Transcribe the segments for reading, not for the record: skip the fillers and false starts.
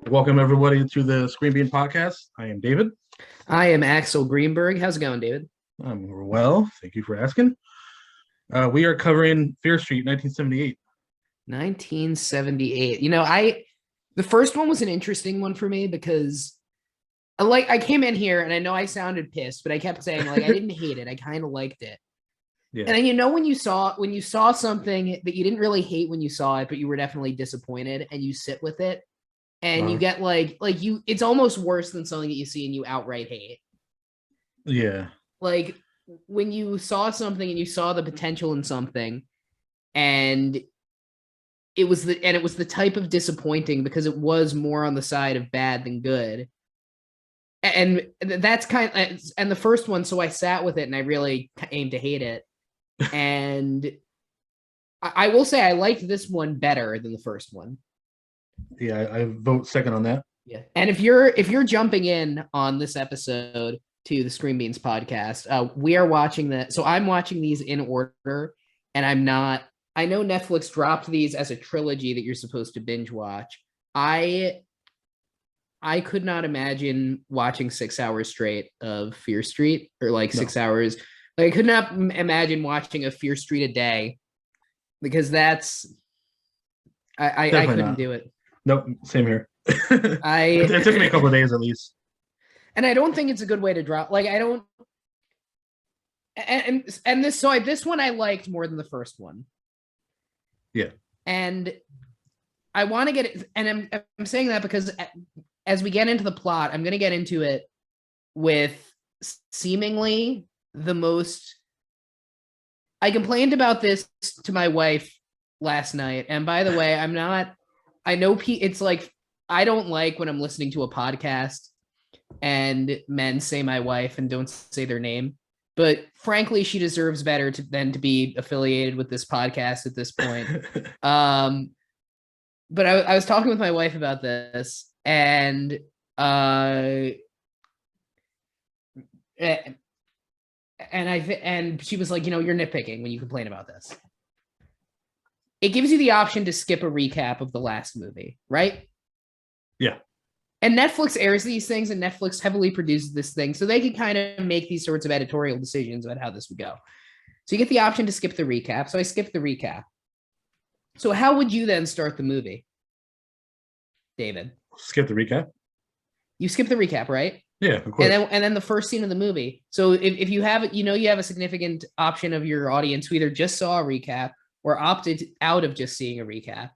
Welcome everybody to the Screen Bean podcast. I am David. I am Axel Greenberg. How's it going, David? I'm well. Thank you for asking. We are covering Fear Street, 1978. 1978. The first one was an interesting one for me because I came in here and I know I sounded pissed, but I kept saying I didn't hate it. I kind of liked it. Yeah. And then when you saw something that you didn't really hate when you saw it, but you were definitely disappointed and you sit with it and you Uh, get it's almost worse than something that you see and you outright hate. yeah. Like when you saw something and you saw the potential in something and it was the type of disappointing because it was more on the side of bad than good. And that's and the first one, so I sat with it and I really aimed to hate it. And I will say I liked this one better than the first one. Yeah, I vote second on that. Yeah. And if you're jumping in on this episode to the Screen Beans podcast, we are watching that. So I'm watching these in order, and I'm not. I know Netflix dropped these as a trilogy that you're supposed to binge watch. I could not imagine watching 6 hours straight of Fear Street or No, 6 hours. I could not imagine watching a Fear Street a day because that's I definitely couldn't not. do it. Nope, same here. It took me a I couple of days at least. and I don't think it's a good way to drop. I don't and this one I liked more than the first one. Yeah. And I want to get it, and I'm saying that because as we get into the plot, I'm going to get into it with seemingly the most. I complained about this to my wife last night, and by the way, I'm not. I know it's like I don't like when I'm listening to a podcast and men say my wife and don't say their name. But frankly, she deserves better than to be affiliated with this podcast at this point. Um, but I was talking with my wife about this, and uh, and and she was like, you're nitpicking when you complain about this. It gives you the option to skip a recap of the last movie, right? Yeah. And Netflix airs these things, and Netflix heavily produces this thing, so they can kind of make these sorts of editorial decisions about how this would go. So you get the option to skip the recap. So I skipped the recap. So how would you then start the movie, David? Skip the recap. You skip the recap, right? Yeah, of And course. then the first scene of the movie. So if you have you have a significant option of your audience who either just saw a recap or opted out of just seeing a recap.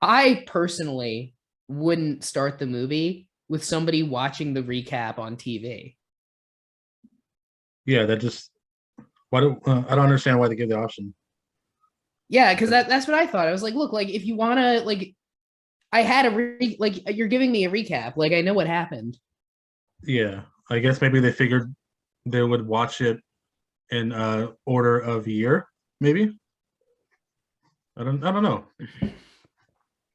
I personally wouldn't start the movie with somebody watching the recap on TV. Yeah, that just I don't understand why they give the option. Yeah, because that's what I thought. I was like, look, if you wanna I had you're giving me a recap. I know what happened. Yeah, I guess maybe they figured they would watch it in order of year, maybe. I don't know.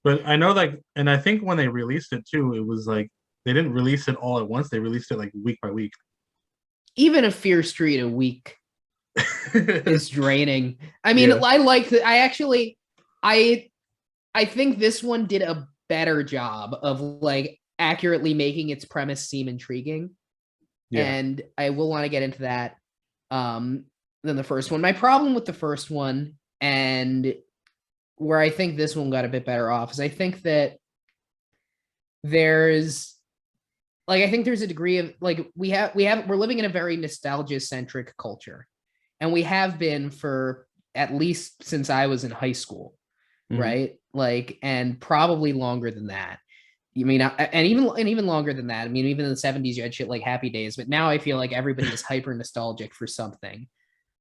But I know and I think when they released it too, it was they didn't release it all at once. They released it week by week. Even a Fear Street a week is draining. I mean, Yeah. I like that. I think this one did a better job of accurately making its premise seem intriguing. Yeah. And I will want to get into that than the first one. My problem with the first one and where I think this one got a bit better off is I think that there's I think there's a degree of we're living in a very nostalgia centric culture, and we have been for at least since I was in high school, Mhm. right? And probably longer than that. You mean, and even longer than that. I mean, even in the 70s, you had shit like Happy Days, but now I feel like everybody is hyper nostalgic for something,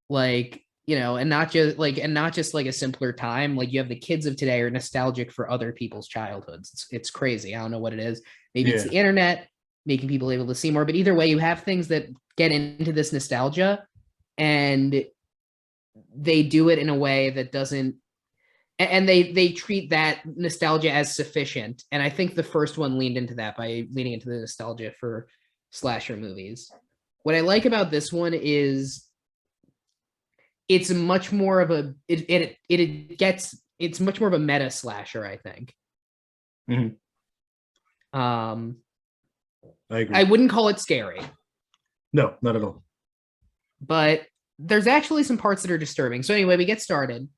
and not just a simpler time. You have the kids of today are nostalgic for other people's childhoods. It's crazy. I don't know what it is. Maybe it's Yeah. the internet making people able to see more, but either way, you have things that get into this nostalgia, and they do it in a way that doesn't and they treat that nostalgia as sufficient. And I think the first one leaned into that by leaning into the nostalgia for slasher movies. What I like about this one is it's much more of a it's much more of a meta slasher, I think. Mhm. I agree. I wouldn't call it scary, No, not at all. but there's actually some parts that are disturbing. So anyway, we get started,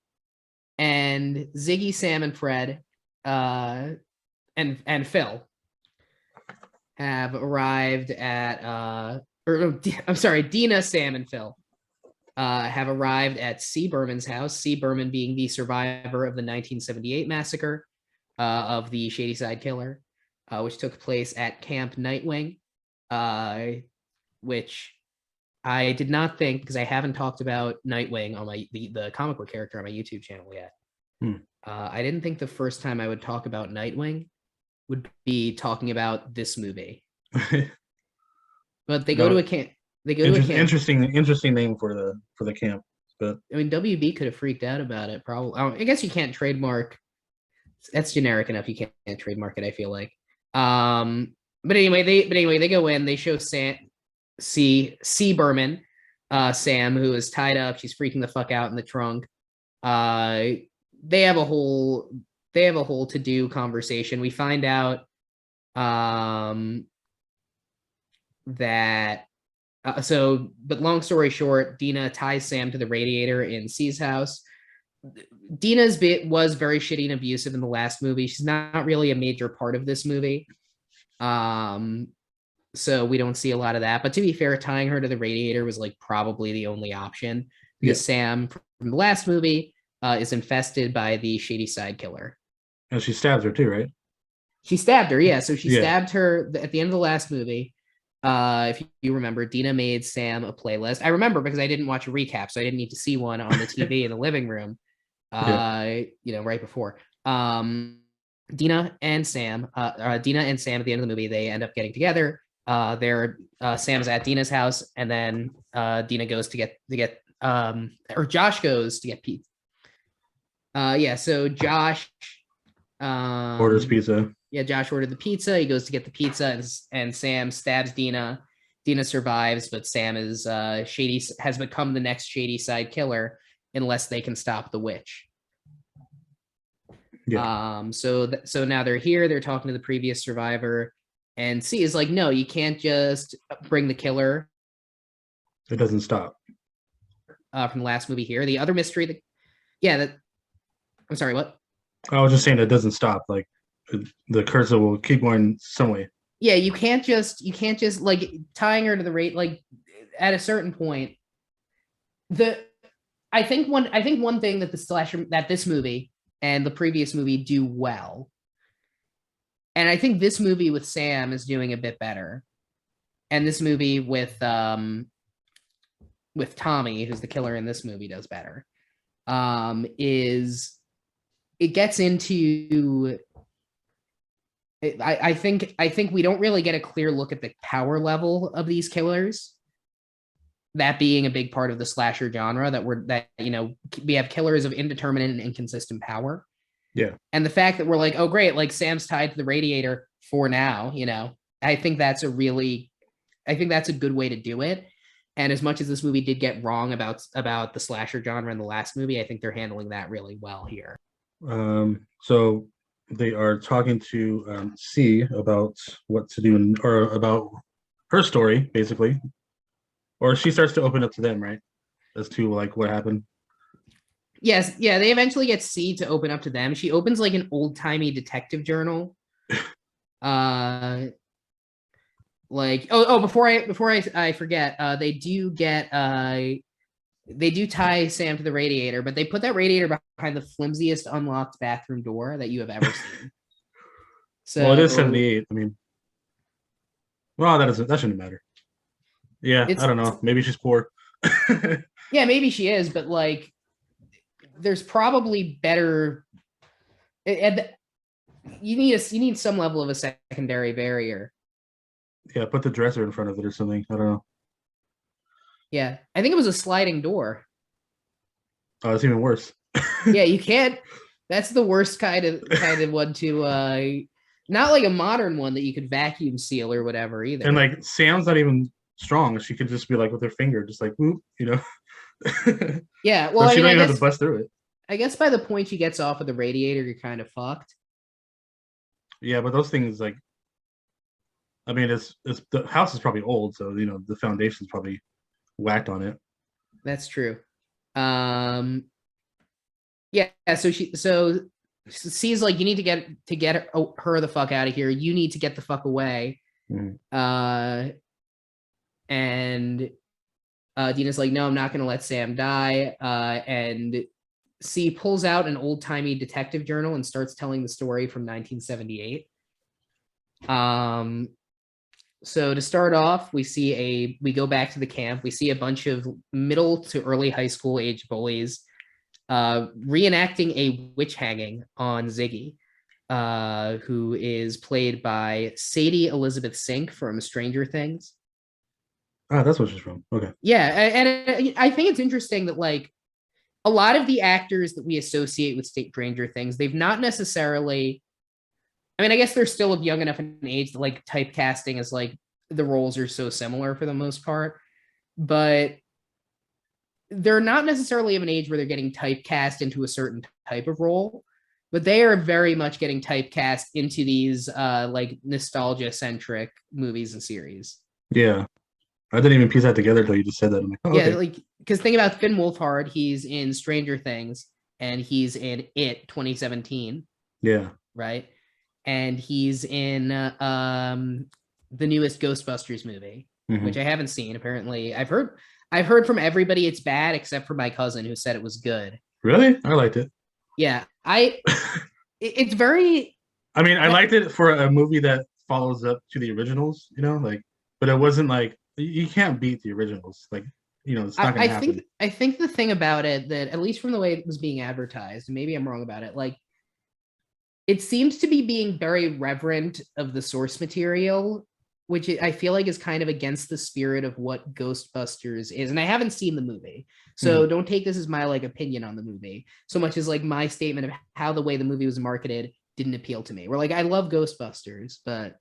and Ziggy, Sam, and Fred, and Phil have arrived at I'm sorry, Dina, Sam, and Phil have arrived at C. Berman's house. C. Berman being the survivor of the 1978 massacre of the Shadyside Killer, which took place at Camp Nightwing, which I did not think, because I haven't talked about Nightwing on the comic book character on my YouTube channel yet. I didn't think the first time I would talk about Nightwing would be talking about this movie. But they go to a camp. They go to a camp. Interesting name for the camp. But I mean, WB could have freaked out about it. Probably. I guess you can't trademark. That's generic enough. You can't trademark it, I feel like. But anyway, they go in. They show C. Berman, Sam, who is tied up. She's freaking the fuck out in the trunk. They have a whole to do conversation. We find out that but long story short, Dina ties Sam to the radiator in C's house. Dina's bit was very shitty and abusive in the last movie. She's not really a major part of this movie. So we don't see a lot of that. But to be fair, tying her to the radiator was like probably the only option, because Sam from the last movie is infested by the Shadyside Killer. And she stabs her too, right? She stabbed her, yeah. So she stabbed her at the end of the last movie. If you remember, Dina made Sam a playlist. I remember because I didn't watch a recap, so I didn't need to see one on the TV in the living room. Right before. Dina and Sam at the end of the movie, they end up getting together. Sam's at Dina's house, and then Dina goes to get or Josh goes to get pizza. So Josh orders pizza. Yeah, Josh ordered the pizza. He goes to get the pizza, and Sam stabs Dina. Dina survives, but Sam is has become the next Shadyside Killer unless they can stop the witch. So now they're here. They're talking to the previous survivor, and C is like, "No, you can't just bring the killer." It doesn't stop. From the last movie here, the other mystery. I'm sorry. What? I was just saying it doesn't stop. Like the cursor will keep going some way. Yeah, you can't just like tying her to the rate. Like at a certain point, I think one thing that this movie and the previous movie do well, and I think this movie with Sam is doing a bit better, and this movie with Tommy, who's the killer in this movie, does better. Is it gets into I think we don't really get a clear look at the power level of these killers. That being a big part of the slasher genre, we have killers of indeterminate and inconsistent power. Yeah. And the fact that we're like, oh great, like Sam's tied to the radiator for now, I think that's a good way to do it. And as much as this movie did get wrong about the slasher genre in the last movie, I think they're handling that really well here. So they are talking to C about what to do or about her story, basically. Or she starts to open up to them, right? As to like what happened. Yes, yeah, they eventually get C to open up to them. She opens like an old-timey detective journal. Before I forget, they do tie Sam to the radiator, but they put that radiator behind the flimsiest unlocked bathroom door that you have ever seen. So it is 78. I mean, well, that shouldn't matter. Yeah, I don't know. Maybe she's poor. Yeah, maybe she is, but like, there's probably better. You need some level of a secondary barrier. Yeah, put the dresser in front of it or something. I don't know. Yeah, I think it was a sliding door. Oh, it's even worse. Yeah, you can't. That's the worst kind of one to. Not like a modern one that you could vacuum seal or whatever either. And like Sam's not even strong. She could just be like with her finger, just like whoop, Yeah, well, she don't even have to bust through it. I guess by the point she gets off of the radiator, you're kind of fucked. Yeah, but those things like I mean, it's the house is probably old, so the foundation's probably whacked on it. That's true. Um, yeah. So C's like, you need to get her the fuck out of here. You need to get the fuck away. Mhm. And Dina's like, no, I'm not going to let Sam die. And C pulls out an old timey detective journal and starts telling the story from 1978. So to start off, we go back to the camp. We see a bunch of middle to early high school age bullies reenacting a witch hanging on Ziggy, who is played by Sadie Elizabeth Sink from Stranger Things. Ah, that's what she's from. Okay. Yeah, and I think it's interesting that like a lot of the actors that we associate with Stranger Things, they've not necessarily. I mean, I guess they're still of young enough in age that like typecasting is like the roles are so similar for the most part, but they're not necessarily of an age where they're getting typecast into a certain type of role, but they are very much getting typecast into these like nostalgia centric movies and series. Yeah, I didn't even piece that together until you just said that. I'm like, oh, Yeah, okay. like because think about Finn Wolfhard, he's in Stranger Things and he's in It 2017, Yeah. right? And he's in the newest Ghostbusters movie, Hmm. which I haven't seen. Apparently, I've heard from everybody it's bad except for my cousin who said it was good. Really? I liked it. Yeah, it's very I mean, I liked it for a movie that follows up to the originals, like, but it wasn't like you can't beat the originals. Like, it's not gonna happen. I think the thing about it that at least from the way it was being advertised, and maybe I'm wrong about it, like it seems to be being very reverent of the source material, which I feel like is kind of against the spirit of what Ghostbusters is. And I haven't seen the movie, so Mhm. don't take this as my like opinion on the movie so much as like my statement of how the way the movie was marketed didn't appeal to me. We're like, I love Ghostbusters, but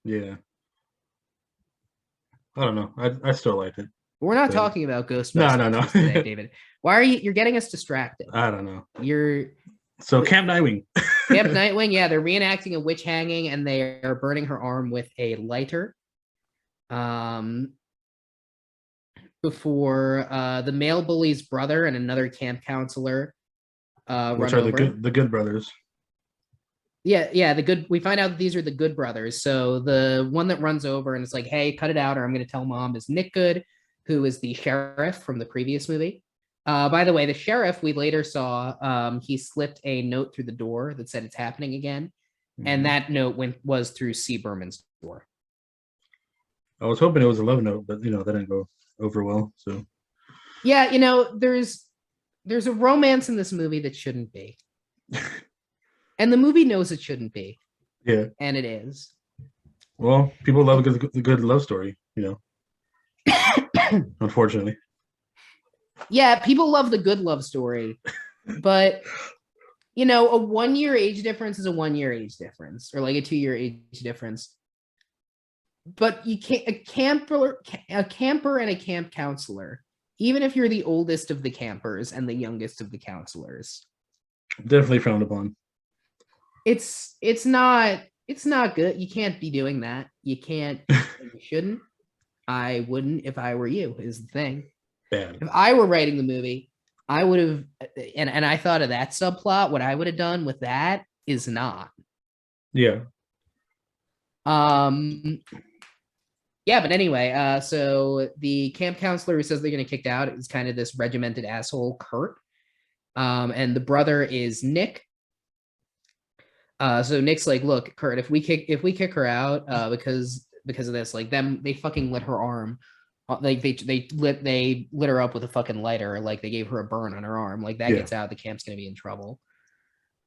Yeah. I don't know. I still liked it, we're not but talking about no, no, no. Ghostbusters today, David. Why are you're getting us distracted? I don't know. You're So Camp Nightwing. Camp Nightwing, yeah, they're reenacting a witch hanging and they are burning her arm with a lighter. Um, before the male bully's brother and another camp counselor Which run are over. the good brothers. Yeah, the good. We find out that these are the Good brothers. So the one that runs over and it's like, "Hey, cut it out, or I'm going to tell mom." Is Nick Good, who is the sheriff from the previous movie. By the way, the sheriff we later saw, he slipped a note through the door that said it's happening again, and Mhm. that note was through C. Berman's door. I was hoping it was a love note, but that didn't go over well. So Yeah, there's a romance in this movie that shouldn't be, and the movie knows it shouldn't be, yeah. and it is. Well, people love a good love story. Unfortunately. Yeah, people love the good love story, but a 1 year age difference is a 1 year age difference, or like a 2 year age difference. But you can't a camper and a camp counselor, even if you're the oldest of the campers and the youngest of the counselors, Definitely frowned upon. it's not good. You can't be doing that. You can't. You shouldn't. I wouldn't if I were you. Is the thing. Bad. If I were writing the movie, I would have, and I thought of that subplot. What I would have done with that is not. Yeah. Um. Yeah, but anyway, so the camp counselor who says they're going to kicked out is kind of this regimented asshole, Kurt. And the brother is Nick. So Nick's like, look, Kurt, if we kick her out, because of this, like they fucking lit her arm, like they lit her up with a fucking lighter, like they gave her a burn on her arm, like that Yeah. gets out, the camp's gonna be in trouble.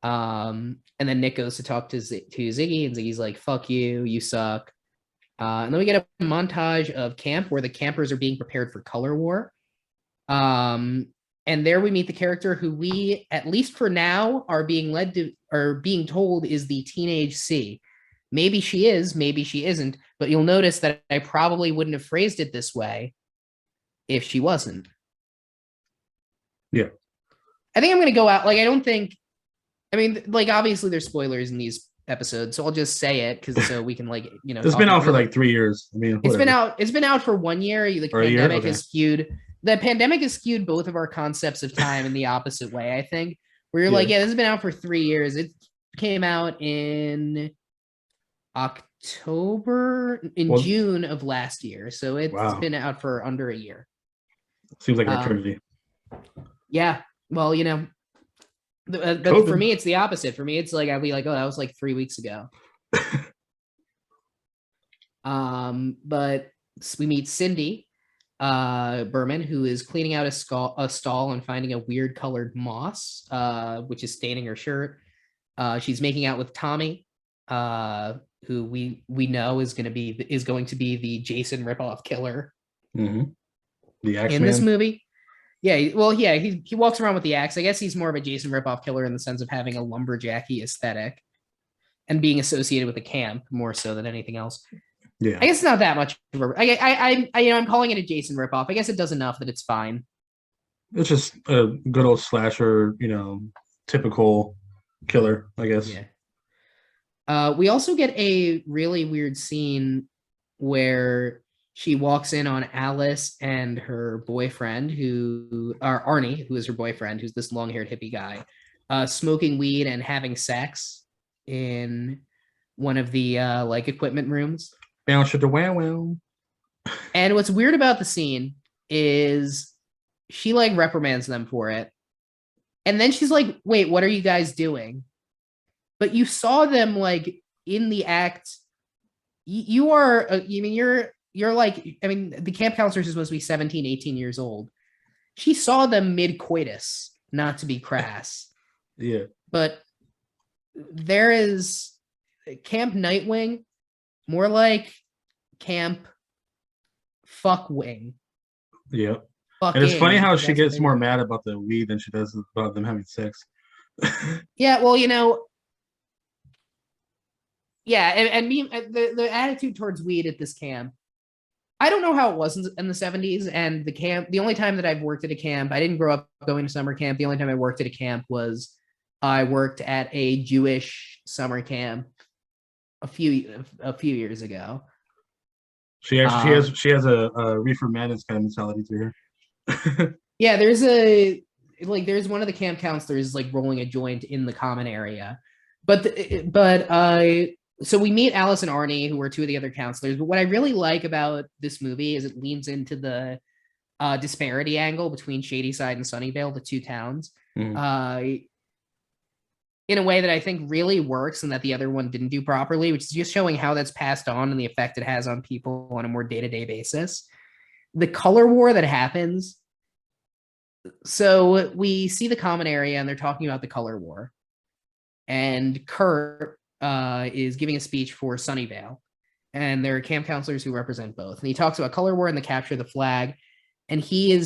And then Nick goes to talk to Ziggy, and Ziggy's like, fuck you, you suck. And then we get a montage of camp where the campers are being prepared for color war. Um, and there we meet the character who we, at least for now, are being told is the teenage C. Maybe she is, maybe she isn't, but you'll notice that I probably wouldn't have phrased it this way if she wasn't. Yeah. I think I'm gonna go out. Like, I don't think. I mean, like, obviously there's spoilers in these episode, so I'll just say it because so we can like It's talk been out for really. like 3 years. I mean, It's been whatever. out. It's been out for 1 year. The Or a year? pandemic Okay. has skewed. The pandemic has skewed both of our concepts of time in the opposite way. I think where you're Yeah. like, yeah, this has been out for 3 years. It came out in Well, June of last year, so it's wow. been out for under a year. Seems like an Um, eternity. yeah, well, but for COVID. me, it's the opposite. For me, it's like I'd be like, oh, that was like 3 weeks ago. But we meet Cindy Berman, who is cleaning out a stall and finding a weird colored moss, which is staining her shirt. She's making out with Tommy, who we know is going to be the Jason ripoff killer The in this Axeman. movie. Yeah, well, yeah, he walks around with the axe. I guess he's more of a Jason ripoff killer in the sense of having a lumberjacky aesthetic and being associated with the camp more so than anything else. Yeah. I guess it's not that much. I'm calling it a Jason ripoff. I guess it does enough that it's fine. It's just a good old slasher, typical killer, I guess. Yeah. We also get a really weird scene where she walks in on Alice and her boyfriend, Arnie, who is her boyfriend, who's this long-haired hippie guy, smoking weed and having sex in one of the like equipment rooms. Bounce the wow. And what's weird about the scene is she like reprimands them for it. And then she's like, wait, what are you guys doing? But you saw them like in the act. You are, you're like, the camp counselor is supposed to be 17, 18 years old. She saw them mid coitus, not to be crass. Yeah. But there is Camp Nightwing, more like Camp Fuckwing. Yeah. And it's funny how she gets more mad about the weed than she does about them having sex. Yeah, well, yeah, and me, the attitude towards weed at this camp, I don't know how it was in the 70s. And the only time that I've worked at a camp, I didn't grow up going to summer camp. The only time I worked at a camp was I worked at a Jewish summer camp a few years ago. She has a reefer madness kind of mentality to her. Yeah, there's one of the camp counselors like rolling a joint in the common area, so we meet Alice and Arnie, who are two of the other counselors. But what I really like about this movie is it leans into the disparity angle between Shadyside and Sunnyvale, the two towns, in a way that I think really works and that the other one didn't do properly, which is just showing how that's passed on and the effect it has on people on a more day-to-day basis. The color war that happens. So we see the common area and they're talking about the color war. And Kurt is giving a speech for Sunnyvale. And there are camp counselors who represent both. And he talks about color war and the capture of the flag. And he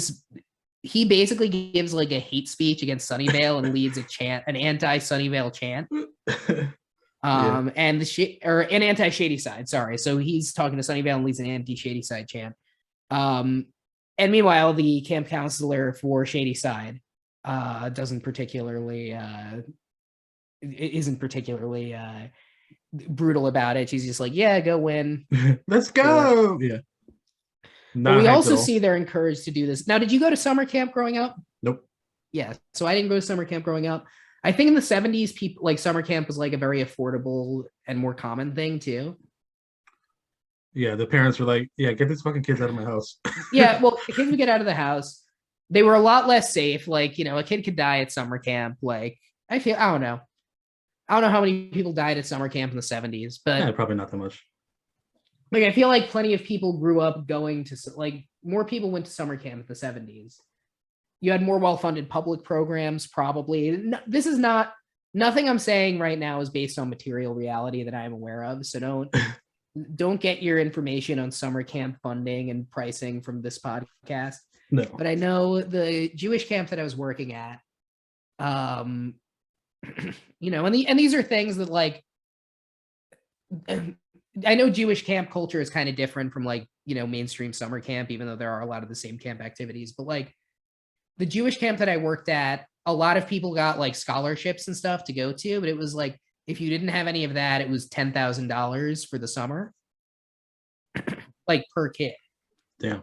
basically gives like a hate speech against Sunnyvale and leads an anti-Sunnyvale chant. And an anti-Shadyside, sorry. So he's talking to Sunnyvale and leads an anti-Shadyside chant. And meanwhile, the camp counselor for Shadyside isn't particularly brutal about it. She's just like, yeah, go win. Let's go. Yeah. But we also see they're encouraged to do this. Now, did you go to summer camp growing up? Nope. Yeah. So I didn't go to summer camp growing up. I think in the 70s, people like summer camp was like a very affordable and more common thing too. Yeah, the parents were like, yeah, get these fucking kids out of my house. Yeah, well, the kids would get out of the house. They were a lot less safe. Like, a kid could die at summer camp. Like, I don't know how many people died at summer camp in the 70s, but yeah, probably not that much. Like, I feel like plenty of people grew up going to, like, more people went to summer camp in the 70s. You had more well-funded public programs, probably. This is nothing I'm saying right now is based on material reality that I'm aware of. So don't get your information on summer camp funding and pricing from this podcast. No. But I know the Jewish camp that I was working at, and these are things that, like, I know Jewish camp culture is kind of different from, like, mainstream summer camp, even though there are a lot of the same camp activities. But, like, the Jewish camp that I worked at, a lot of people got, like, scholarships and stuff to go to, but it was, like, If you didn't have any of that, it was $10,000 for the summer, like per kid. Damn.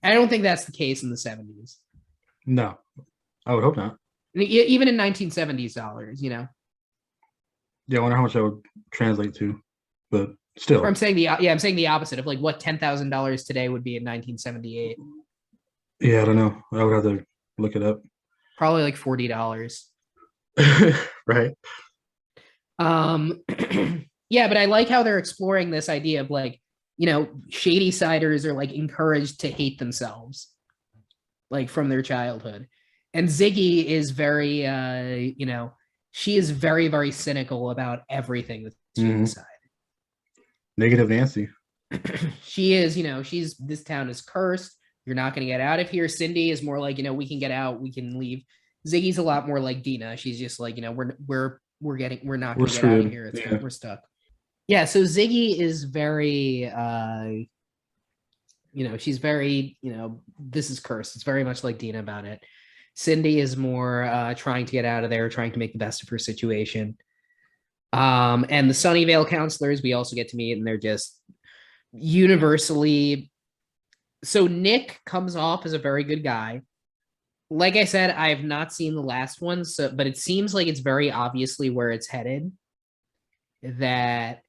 I don't think that's the case in the 70s. No, I would hope not. Even in 1970s dollars, you know. Yeah, I wonder how much that would translate to, but Or still. I'm saying I'm saying the opposite of like what $10,000 today would be in 1978. Yeah, I don't know. I would have to look it up. Probably like $40. Right. Yeah, but I like how they're exploring this idea of like, you know, shady siders are like encouraged to hate themselves, like from their childhood. And Ziggy is very, you know, she is very, very cynical about everything that's Mhm. suicide. Negative Nancy. She is, you know, this town is cursed. You're not going to get out of here. Cindy is more like, you know, we can get out, we can leave. Ziggy's a lot more like Dina. She's just like, you know, we're not We're going to get out of screwed. here. Yeah. We're stuck. Yeah, so Ziggy is very you know, she's very, you know, this is cursed. It's very much like Dina about it. Cindy is more trying to get out of there, trying to make the best of her situation. And the Sunnyvale counselors we also get to meet, and they're just universally. So Nick comes off as a very good guy. Like I said, I have not seen the last one, so but it seems like it's very obviously where it's headed. That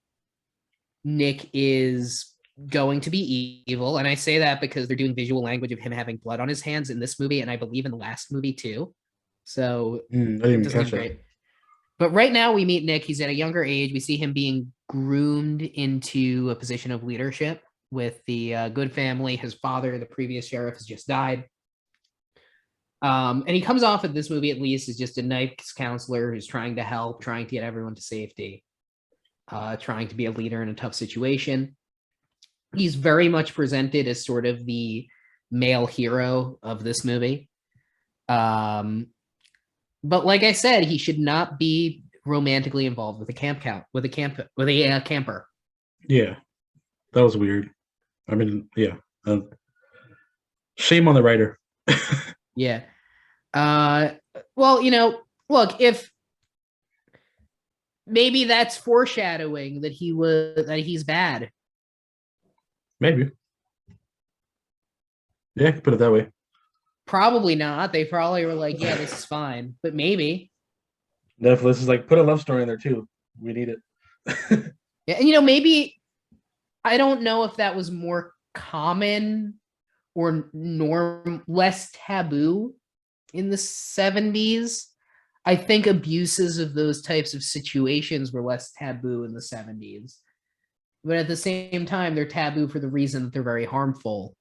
Nick is going to be evil, and I say that because they're doing visual language of him having blood on his hands in this movie, and I believe in the last movie too. So I didn't it even doesn't catch look that. great. But right now we meet Nick. He's at a younger age. We see him being groomed into a position of leadership with the good family. His father, the previous sheriff, has just died. And he comes off at this movie at least as just a nice counselor who's trying to help, trying to get everyone to safety, trying to be a leader in a tough situation. He's very much presented as sort of the male hero of this movie. But like I said, he should not be romantically involved with a camper. Yeah, that was weird. I mean, yeah. Shame on the writer. Yeah. Well, you know, look, if maybe that's foreshadowing that he's bad. Maybe. Yeah, put it that way. Probably not. They probably were like, yeah, this is fine, but maybe. Definitely, this is like put a love story in there too. We need it. Yeah, and you know, maybe I don't know if that was more common or less taboo in the 70s. I think abuses of those types of situations were less taboo in the 70s. But at the same time, they're taboo for the reason that they're very harmful.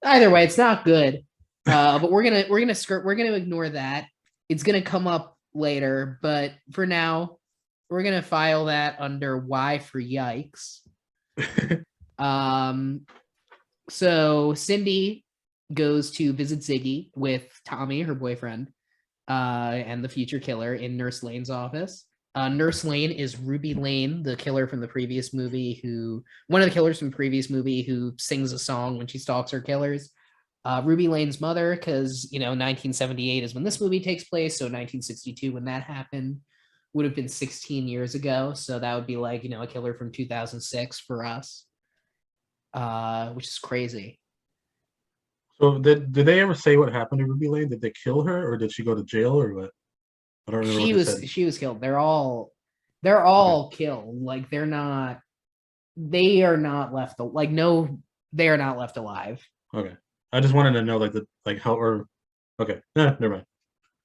Either way, it's not good. But we're gonna ignore that. It's gonna come up later, but for now, we're gonna file that under Y for yikes. So Cindy goes to visit Ziggy with Tommy, her boyfriend, and the future killer in Nurse Lane's office. Nurse Lane is Ruby Lane, the killer from the previous movie, one of the killers from the previous movie who sings a song when she stalks her killers. Ruby Lane's mother, because, you know, 1978 is when this movie takes place, so 1962 when that happened would have been 16 years ago, so that would be like, you know, a killer from 2006 for us, which is crazy. So did they ever say what happened to Ruby Lane? Did they kill her or did she go to jail or what? I don't remember what they said. She was killed. They're all Okay. killed. Like they are not left like no, they are not left alive. Okay. I just wanted to know like how or okay. Never mind.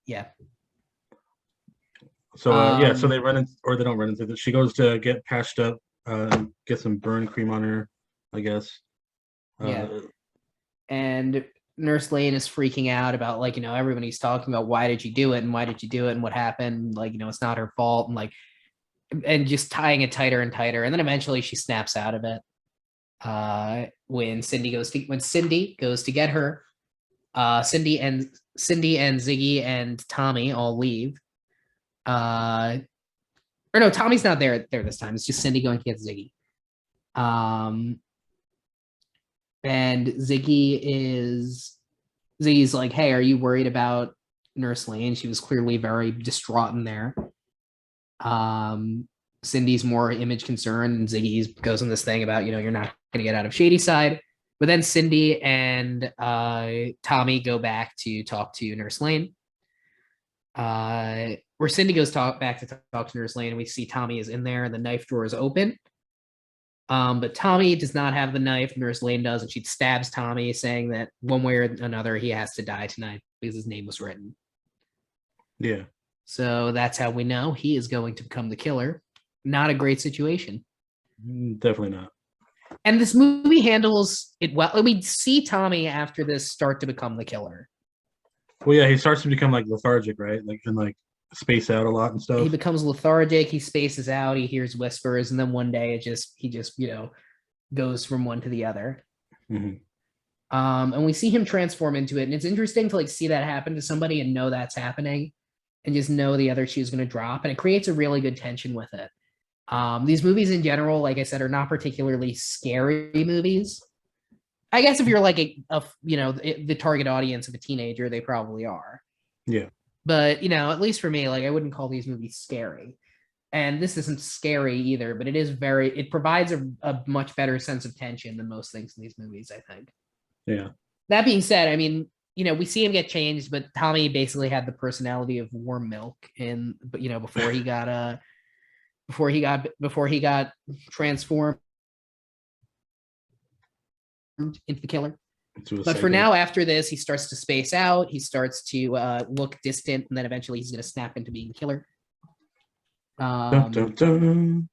Yeah. So yeah, so they run into or they don't run into she goes to get patched up, get some burn cream on her, I guess. Yeah. And Nurse Lane is freaking out about, like, you know, everybody's talking about why did you do it and why did you do it and what happened, like, you know, it's not her fault, and like, and just tying it tighter and tighter, and then eventually she snaps out of it. When Cindy goes to get her, Cindy and Ziggy and Tommy all leave. Or no, Tommy's not there this time. It's just Cindy going to get Ziggy. And Ziggy's like, hey, are you worried about Nurse Lane? She was clearly very distraught in there. Cindy's more image concerned, and Ziggy goes on this thing about, you're not going to get out of Shady Side. But then Cindy and Tommy go back to talk to Nurse Lane. Where Cindy goes back to talk to Nurse Lane, and we see Tommy is in there, and the knife drawer is open. But Tommy does not have the knife. Nurse Lane does, and she stabs Tommy, saying that one way or another he has to die tonight because his name was written. Yeah. So that's how we know he is going to become the killer. Not a great situation. Definitely not. And this movie handles it well. We see Tommy after this start to become the killer. Well, yeah, he starts to become like lethargic, right? Like and like space out a lot and stuff. He becomes lethargic. He spaces out. He hears whispers, and then one day he just goes from one to the other. Mm-hmm. And we see him transform into it, and it's interesting to like see that happen to somebody and know that's happening, and just know the other shoe is going to drop, and it creates a really good tension with it. These movies in general, like I said, are not particularly scary movies. I guess if you're like the target audience of a teenager, they probably are. Yeah. But at least for me, like I wouldn't call these movies scary. And this isn't scary either, but it provides a much better sense of tension than most things in these movies, I think. Yeah. That being said, I mean, we see him get changed, but Tommy basically had the personality of warm milk before he got transformed into the killer. But for now, after this, he starts to space out. He starts to look distant, and then eventually he's going to snap into being killer. Dun, dun, dun.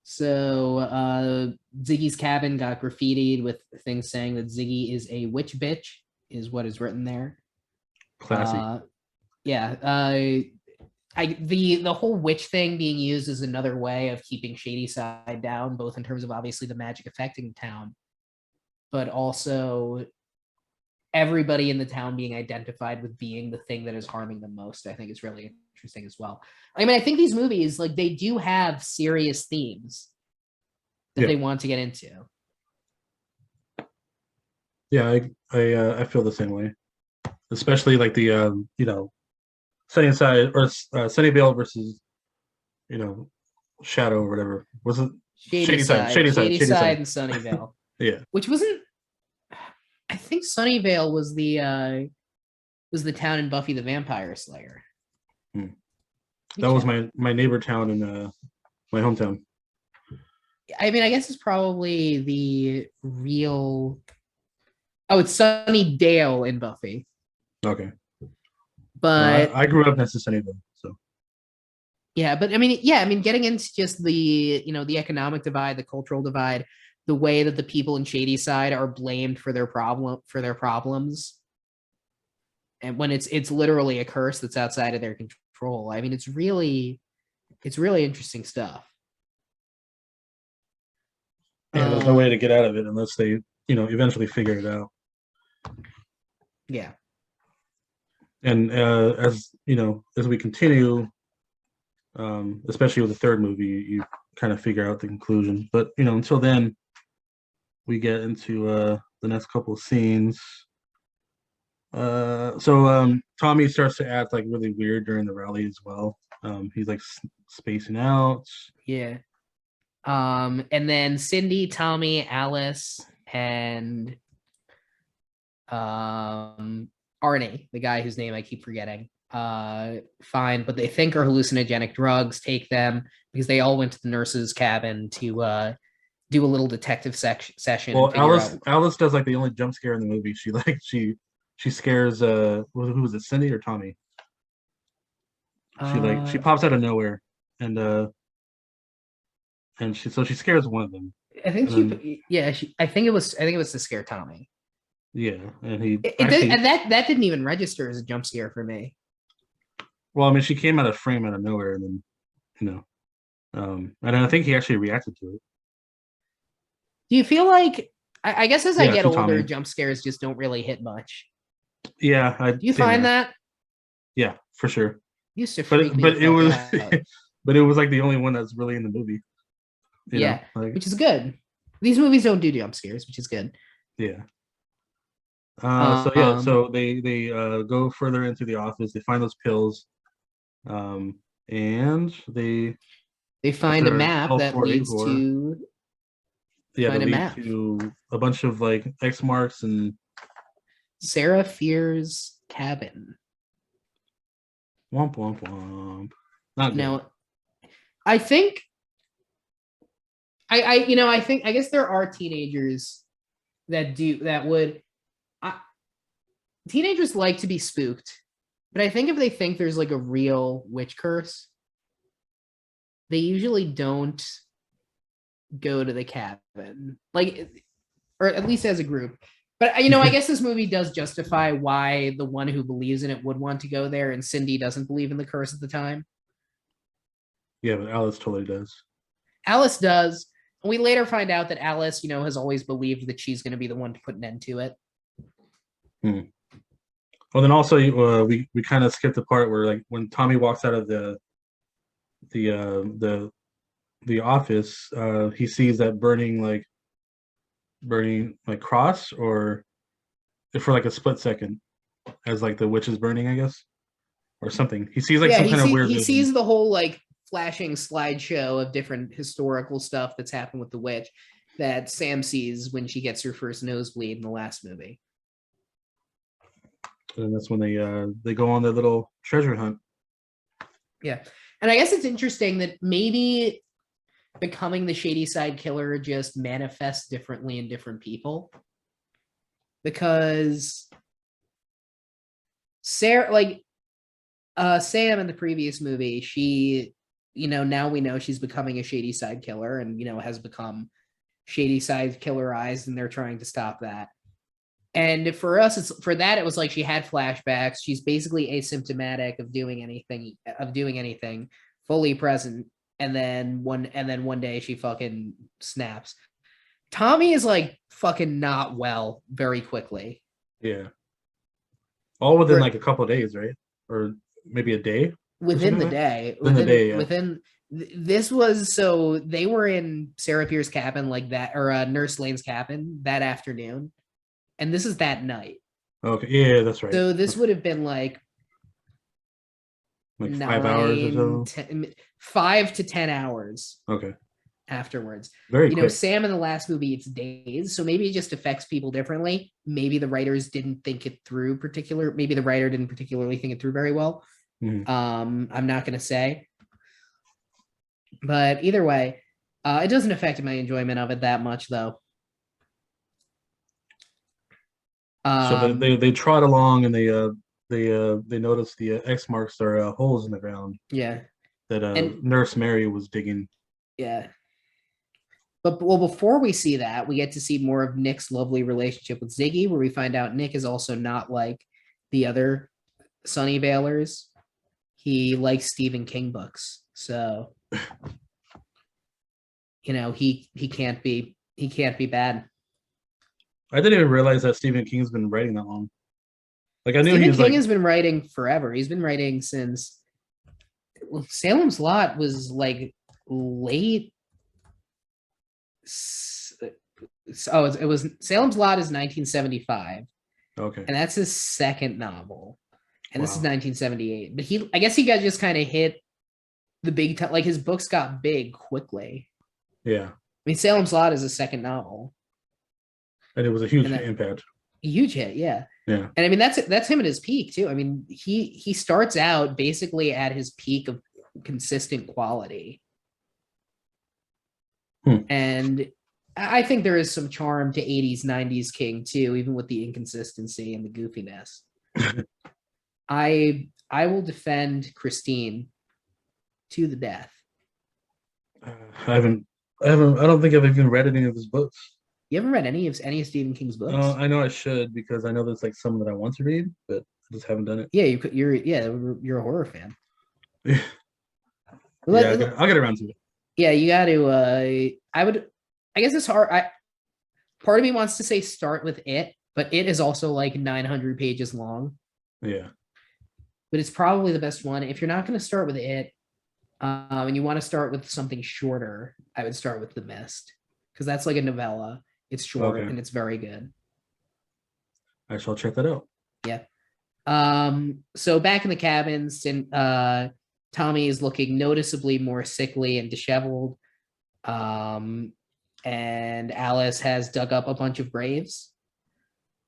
So Ziggy's cabin got graffitied with things saying that Ziggy is a witch bitch, is what is written there. Classy. The whole witch thing being used is another way of keeping Shady Side down, both in terms of obviously the magic affecting the town, but also everybody in the town being identified with being the thing that is harming them most. I think is really interesting as well. I mean, I think these movies, like, they do have serious themes that they want to get into. Yeah, I feel the same way, especially like the Sunnyside or Sunnyvale versus Shadow or whatever. Was it Shady Side and Sunnyvale? Yeah, which wasn't. I think Sunnyvale was the town in Buffy the Vampire Slayer. That was my neighbor town in my hometown. I mean, I guess it's probably the real. Oh, it's Sunnydale in Buffy. Okay. But I grew up next to Sunnyvale, so. Yeah, but I mean, getting into just the the economic divide, the cultural divide, the way that the people in Shady Side are blamed for their problems, and when it's literally a curse that's outside of their control. I mean, it's really interesting stuff. Yeah, there's no way to get out of it unless they eventually figure it out. Yeah. And as we continue, especially with the third movie, you kind of figure out the conclusion. But until then, we get into the next couple of scenes. So Tommy starts to act like really weird during the rally as well. He's like spacing out. Yeah. And then Cindy, Tommy, Alice, and Arnie, the guy whose name I keep forgetting, find what they think are hallucinogenic drugs, take them because they all went to the nurse's cabin to do a little detective session. Well, Alice does like the only jump scare in the movie. She scares who was it, Cindy or Tommy? She pops out of nowhere and she scares one of them. I think I think it was to scare Tommy. Yeah, and that didn't even register as a jump scare for me. Well, I mean, she came out of frame out of nowhere, and then and I think he actually reacted to it. Do you feel like I guess as I get older, Tommy. jump scares just don't really hit much? Yeah, do you find that? Yeah, for sure. Used to freak me but it was out. but it was like the only one that's really in the movie. Which is good. These movies don't do jump scares, which is good. Yeah. So they go further into the office. They find those pills. And they They find a after map that leads 1284, to yeah, they find a lead map. to a bunch of like X marks and Sarah Fier's cabin. womp womp womp. Not good. Now, I think I guess there are teenagers that would I, teenagers like to be spooked, but I think if they think there's like a real witch curse, they usually don't go to the cabin, like, or at least as a group. But I guess this movie does justify why the one who believes in it would want to go there, and Cindy doesn't believe in the curse at the time. Yeah, but Alice totally does. Alice does. And we later find out that Alice, has always believed that she's going to be the one to put an end to it. Hmm. Well, then also we kind of skipped the part where like when Tommy walks out of the uh, the the office, he sees that burning like cross or for like a split second as like the witch is burning, I guess, or something. He sees like Yeah, some kind of weird he vision. sees the whole like flashing slideshow of different historical stuff that's happened with the witch that Sam sees when she gets her first nosebleed in the last movie. And that's when they go on their little treasure hunt. Yeah. And I guess it's interesting that maybe becoming the shady side killer just manifests differently in different people. Because Sarah, like Sam in the previous movie, she, now we know she's becoming a shady side killer and, has become shady side killerized, and they're trying to stop that. And for us, it was like she had flashbacks. She's basically asymptomatic of doing anything, fully present. And then one day she fucking snaps. Tommy is like fucking not well very quickly. Yeah, all within For like a couple of days, right? Or maybe a day or within something the like that. day, Within the day, yeah. this was, so they were in Sarah Pierce's cabin like that, or Nurse Lane's cabin that afternoon, and this is that night. Okay, yeah, that's right. So this would have been like Like 5 hours or so. 5 to 10 hours Okay, afterwards. very quick. Sam in the last movie, it's days. So maybe it just affects people differently. Maybe the writers didn't think it through maybe the writer didn't particularly think it through very well. Mhm. I'm not gonna say. But either way, it doesn't affect my enjoyment of it that much though. So they trot along and they notice the X marks are holes in the ground Yeah. that And Nurse Mary was digging. yeah. But before we see that, we get to see more of Nick's lovely relationship with Ziggy, where we find out Nick is also not like the other Sunny Bailers. He likes Stephen King books. So, he can't be bad. I didn't even realize that Stephen King's been writing that long. Like I knew he Stephen was King like, has been writing forever. He's been writing since Salem's Lot was like late. It was Salem's Lot is 1975, okay, and that's his second novel, and this is wow, 1978. But I guess he got just kind of hit the big time. Like his books got big quickly. yeah, I mean, Salem's Lot is a second novel, and it was a huge and that impact. huge hit, yeah. Yeah, And I mean, that's him at his peak too. I mean, he starts out basically at his peak of consistent quality. hmm. And I think there is some charm to 80s, 90s King too, even with the inconsistency and the goofiness. I will defend Christine to the death. I haven't, I don't think I've even read any of his books. You haven't read any of Stephen King's books? I know I should because I know there's like some that I want to read, but I just haven't done it. Yeah, you're a horror fan. Yeah, I'll get around to it. Yeah, you got to. I guess it's hard. Part of me wants to say start with it, but it is also like 900 pages long. Yeah, But it's probably the best one. If you're not going to start with it, and you want to start with something shorter, I would start with The Mist because that's like a novella. It's short okay, and it's very good. I shall check that out. Yeah. So back in the cabins, and Tommy is looking noticeably more sickly and disheveled. And Alice has dug up a bunch of graves.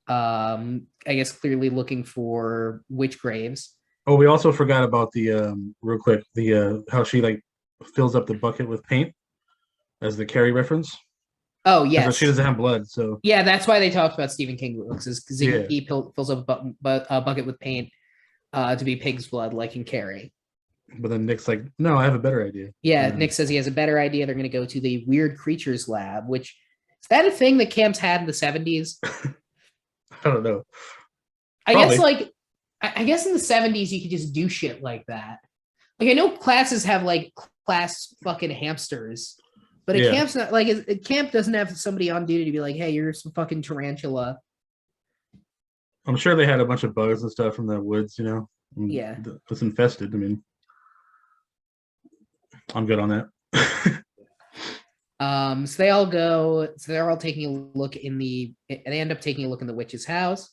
I guess clearly looking for witch graves. Oh, we also forgot about the real quick the how she like fills up the bucket with paint as the Carrie reference Oh because she yes, doesn't have blood. So yeah, that's why they talked about Stephen King books. Is because yeah, he fills up a bucket with paint to be pig's blood, like in Carrie. but then Nick's like, no, I have a better idea. Yeah, And Nick says he has a better idea. They're going to go to the Weird Creatures Lab, which is that a thing that camps had in the 70s? I don't know. I Probably. guess like I guess in the 70s you could just do shit like that. Like I know classes have like class fucking hamsters, but a Yeah, camp's not like a camp doesn't have somebody on duty to be like, hey, you're some fucking tarantula. I'm sure they had a bunch of bugs and stuff from the woods. Yeah. It's infested. I mean, I'm good on that. So they all go, so they're all taking a look they end up taking a look in the witch's house,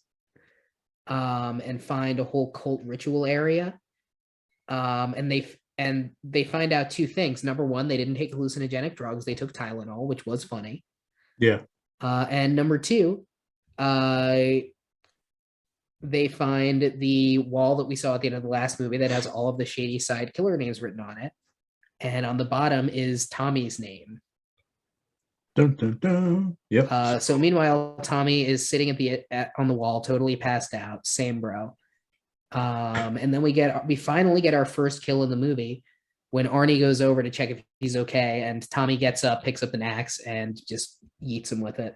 and find a whole cult ritual area. And they find out two things. Number one, they didn't take hallucinogenic drugs, they took Tylenol, which was funny. Yeah. And number two, they find the wall that we saw at the end of the last movie that has all of the Shady Side killer names written on it. And on the bottom is Tommy's name. Dun, dun, dun. Yep. So meanwhile, Tommy is sitting on the wall, totally passed out. Same, bro. And then we finally get our first kill in the movie when Arnie goes over to check if he's okay, and Tommy gets up, picks up an axe, and just yeets him with it.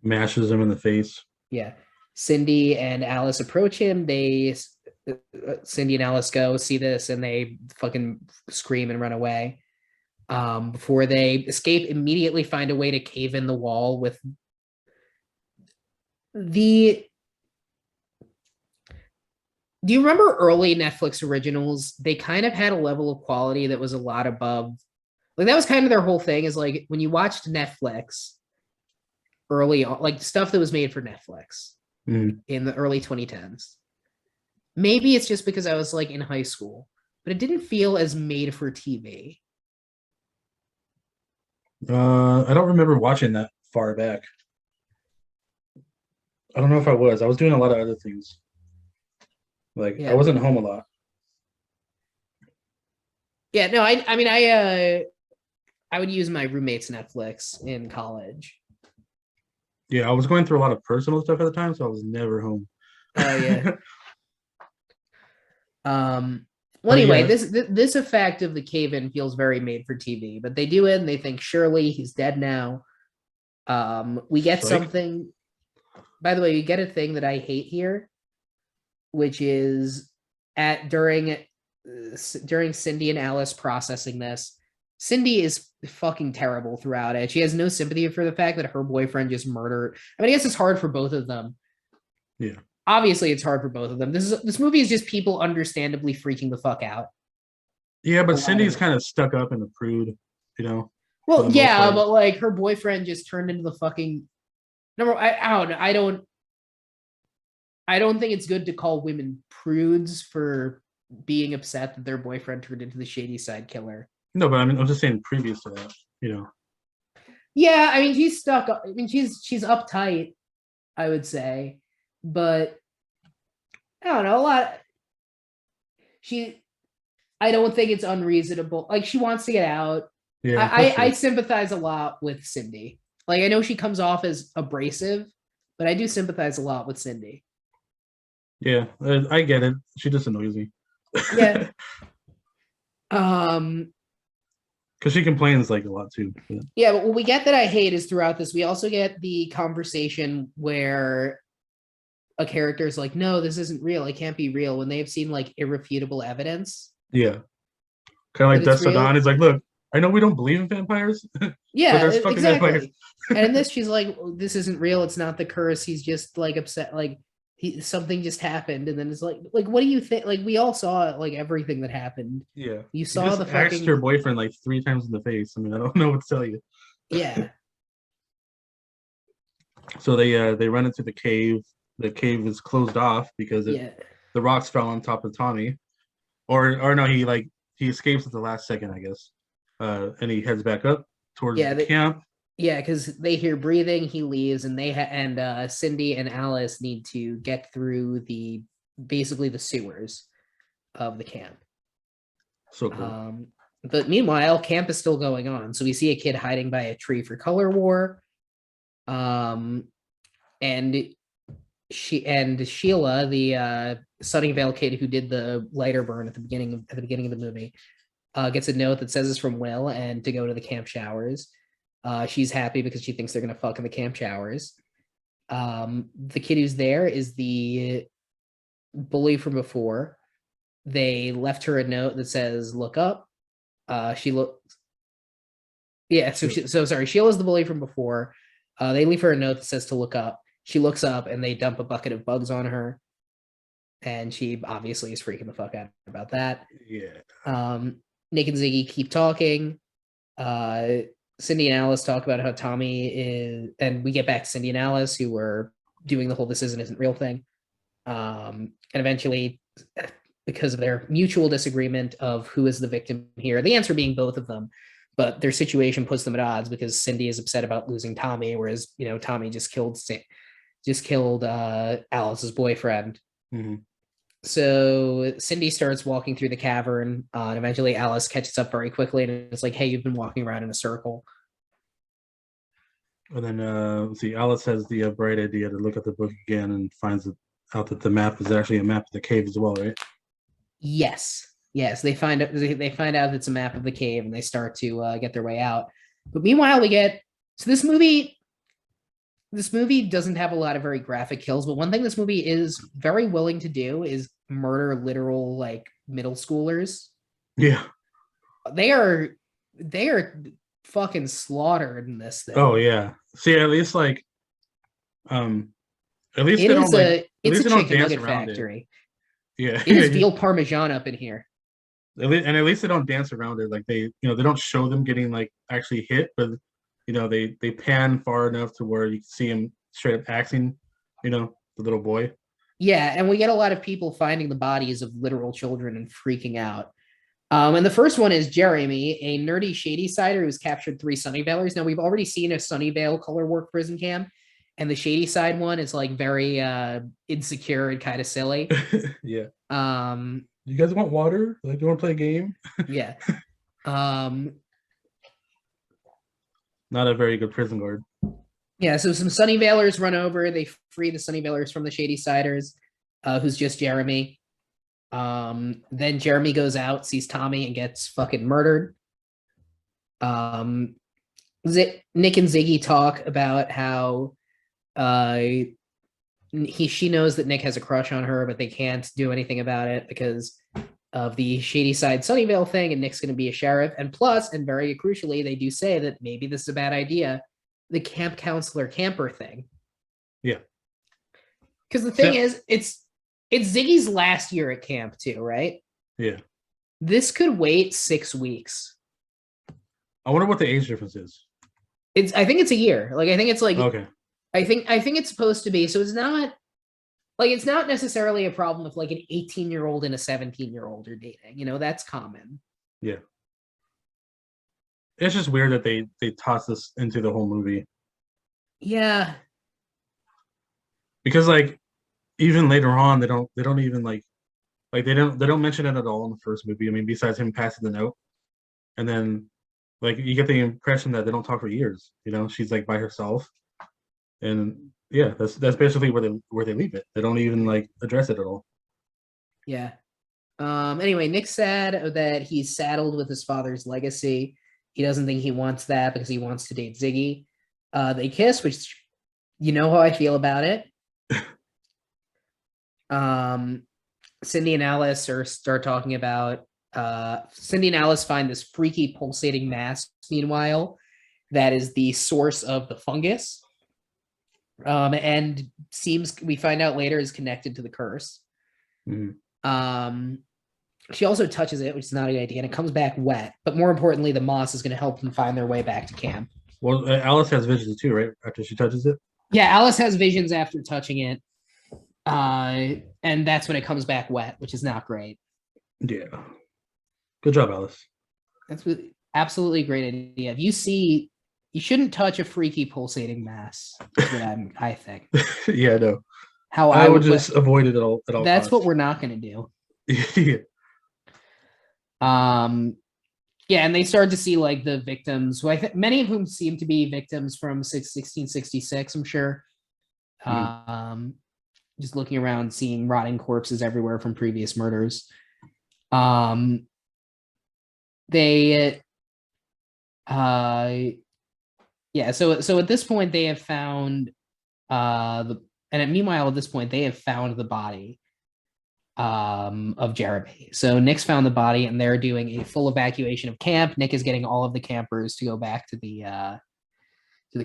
Mashes him in the face. Yeah. Cindy and Alice approach him. Cindy and Alice go see this, and they fucking scream and run away. Before they escape, immediately find a way to cave in the wall with the. Do you remember early Netflix originals? They kind of had a level of quality that was a lot above. Like that was kind of their whole thing. Is like when you watched Netflix early on, like stuff that was made for Netflix in the early 2010s. Maybe it's just because I was like in high school, but it didn't feel as made for TV. I don't remember watching that far back. I don't know if I was. I was doing a lot of other things. Like Yeah. I wasn't home a lot. Yeah, no, I mean I would use my roommate's Netflix in college. Yeah, I was going through a lot of personal stuff at the time, so I was never home. Oh yeah. Well, anyway, yeah. this effect of the cave-in feels very made for TV, but they do it and they think surely he's dead now. We get something. By the way, you get a thing that I hate here, which is during Cindy and Alice processing this. Cindy is fucking terrible throughout it. She has no sympathy for the fact that her boyfriend just murdered. I mean, I guess it's hard for both of them. Yeah. Obviously, it's hard for both of them. This movie is just people understandably freaking the fuck out. Yeah, but Cindy's kind of stuck up and a prude, you know. Well, yeah, but like her boyfriend just turned into the fucking number. I don't think it's good to call women prudes for being upset that their boyfriend turned into the Shady Side killer. No, but I mean, I'm just saying previous to that, you know. Yeah, I mean, she's stuck. I mean, she's uptight, I would say, but I don't know a lot. I don't think it's unreasonable. Like she wants to get out. Yeah, I sympathize a lot with Cindy. Like I know she comes off as abrasive, but I do sympathize a lot with Cindy. Yeah, I get it. She just annoys me. Yeah. Because she complains like a lot too. Yeah, but what we get that I hate is throughout this, we also get the conversation where a character is like, no, this isn't real. It can't be real when they've seen like irrefutable evidence. Yeah. Kind of like Destin is like, look, I know we don't believe in vampires. Yeah, exactly. And in this, she's like, this isn't real. It's not the curse. He's just like upset. Like something just happened. And then it's like, what do you think? Like we all saw like everything that happened. Yeah. You saw the fucking... asked your boyfriend like 3 times in the face. I mean, I don't know what to tell you. Yeah. So they run into the cave. The cave is closed off because the rocks fell on top of Tommy. Or no, he he escapes at the last second, I guess, and he heads back up towards Yeah, the camp. yeah, because they hear breathing, he leaves, and Cindy and Alice need to get through basically the sewers of the camp. So cool. But meanwhile, camp is still going on. So we see a kid hiding by a tree for color war. And Sheila, the Sunnyvale kid who did the lighter burn at the beginning of the movie, gets a note that says it's from Will and to go to the camp showers. She's happy because she thinks they're gonna fuck in the camp showers. The kid who's there is the bully from before. They left her a note that says "Look up." She looks. Yeah, so sorry. Sheila's the bully from before. They leave her a note that says to look up. She looks up and they dump a bucket of bugs on her, and she obviously is freaking the fuck out about that. Yeah. Nick and Ziggy keep talking. Cindy and Alice talk about how Tommy is, and we get back to Cindy and Alice, who were doing the whole "this isn't real" thing. And eventually, because of their mutual disagreement of who is the victim here, the answer being both of them, but their situation puts them at odds because Cindy is upset about losing Tommy, whereas Tommy just killed Alice's boyfriend. Mm-hmm. So Cindy starts walking through the cavern, and eventually Alice catches up very quickly, and it's like, "Hey, you've been walking around in a circle." And then Alice has the bright idea to look at the book again and finds out that the map is actually a map of the cave as well, right? Yes, they find out it's a map of the cave, and they start to get their way out. But meanwhile, this movie doesn't have a lot of very graphic kills, but one thing this movie is very willing to do is murder literal like middle schoolers. Yeah. They are fucking slaughtered in this thing. Oh yeah. See, at least at least it's a chicken nugget factory. Yeah. It is veal parmesan up in here. At least they don't dance around it. Like they don't show them getting like actually hit, but they pan far enough to where you can see him straight up axing, the little boy. Yeah, and we get a lot of people finding the bodies of literal children and freaking out. And the first one is Jeremy, a nerdy shady sider who's captured 3 Sunnyvalers. Now we've already seen a Sunnyvale color work prison camp, and the shady side one is like very insecure and kind of silly. Yeah. You guys want water? Like, do you want to play a game? Yeah. Not a very good prison guard. Yeah, so some Sunnyvalers run over. They free the Sunnyvalers from the Shady Siders, who's just Jeremy. Then Jeremy goes out, sees Tommy, and gets fucking murdered. Nick and Ziggy talk about how she knows that Nick has a crush on her, but they can't do anything about it because of the Shady Side Sunnyvale thing, and Nick's going to be a sheriff. And plus, and very crucially, they do say that maybe this is a bad idea, the camp counselor camper thing. Yeah. Because the thing is, it's Ziggy's last year at camp too, right? Yeah. This could wait 6 weeks. I wonder what the age difference is. I think it's a year. Like, I think it's like, okay. I think it's supposed to be. So it's not necessarily a problem if like an 18-year-old and a 17-year-old are dating. That's common. Yeah. It's just weird that they toss this into the whole movie. Yeah. Because like even later on they don't even they don't mention it at all in the first movie. I mean, besides him passing the note. And then like you get the impression that they don't talk for years. She's like by herself. And yeah, that's basically where they leave it. They don't even like address it at all. Yeah. Anyway, Nick's sad that he's saddled with his father's legacy. He doesn't think he wants that because he wants to date Ziggy. They kiss, which how I feel about it. Cindy and Alice start talking about Cindy and Alice find this freaky pulsating mass, meanwhile, that is the source of the fungus. And we find out later is connected to the curse. Mm-hmm. She also touches it, which is not a good idea, and it comes back wet. But more importantly, the moss is going to help them find their way back to camp. Well, Alice has visions too, right? After she touches it? Yeah, Alice has visions after touching it. And that's when it comes back wet, which is not great. Yeah. Good job, Alice. That's absolutely a great idea. If you shouldn't touch a freaky pulsating mass. Is what I think. Yeah, no. How I I would would. just avoid it at all That's what costs. we're not going to do. Yeah. Yeah, and they started to see like the victims, who I think many of whom seem to be victims from 1666. I'm sure. Mhm. Um, just looking around, seeing rotting corpses everywhere from previous murders. Um, they, yeah. So at this point, they have found meanwhile at this point they have found the body of Jeremy. So Nick's found the body, and they're doing a full evacuation of camp. Nick is getting all of the campers to go back to the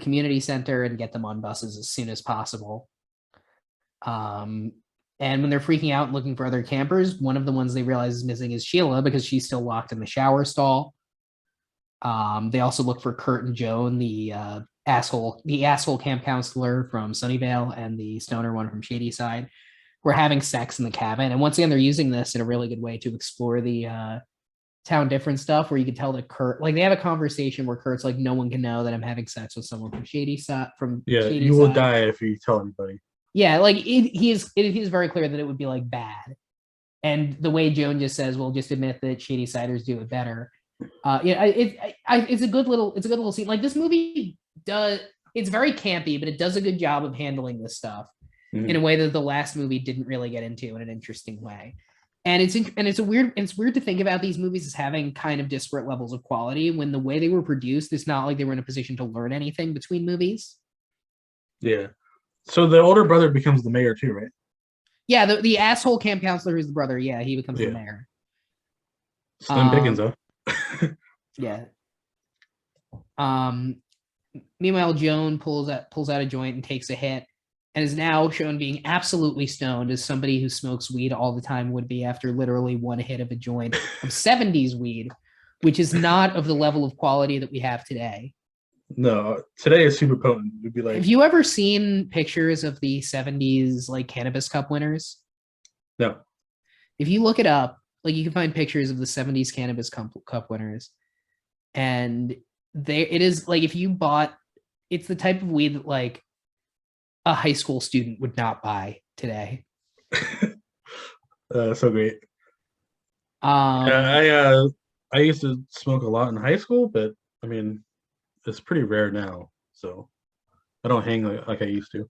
community center and get them on buses as soon as possible. And when they're freaking out and looking for other campers, one of the ones they realize is missing is Sheila because she's still locked in the shower stall. They also look for Kurt and Joan, the asshole camp counselor from Sunnyvale and the stoner one from Shadyside, were having sex in the cabin. And once again, they're using this in a really good way to explore the town different stuff, where you can tell that Kurt, like, they have a conversation where Kurt's like, no one can know that I'm having sex with someone from Shadyside. Yeah, Shady you will Side. die if you tell anybody. Yeah, like he is very clear that it would be like bad. And the way Joan just says, "Well, just admit that Shady Siders do it better." Yeah, it's a good little scene. Like, this movie does, it's very campy, but it does a good job of handling this stuff in a way that the last movie didn't really get into in an it's weird to think about these movies as having kind of disparate levels of quality when the way they were produced, it's not like they were in a position to learn anything between movies. Yeah. So the older brother becomes the mayor too, right? Yeah, the asshole camp counselor who's the brother. Yeah, he becomes the mayor. Slim Pickens, huh? Yeah. Meanwhile, Joan pulls out a joint and takes a hit, and is now shown being absolutely stoned, as somebody who smokes weed all the time would be after literally one hit of a joint of 70s weed, which is not of the level of quality that we have today. No, today is super potent. It'd be like, have you ever seen pictures of the 70s like Cannabis Cup winners? No. If you look it up, like, you can find pictures of the 70s Cannabis Cup winners, and it is like, if you bought, it's the type of weed that like a high school student would not buy today. So great. I used to smoke a lot in high school, but I mean, it's pretty rare now, so I don't hang like I used to.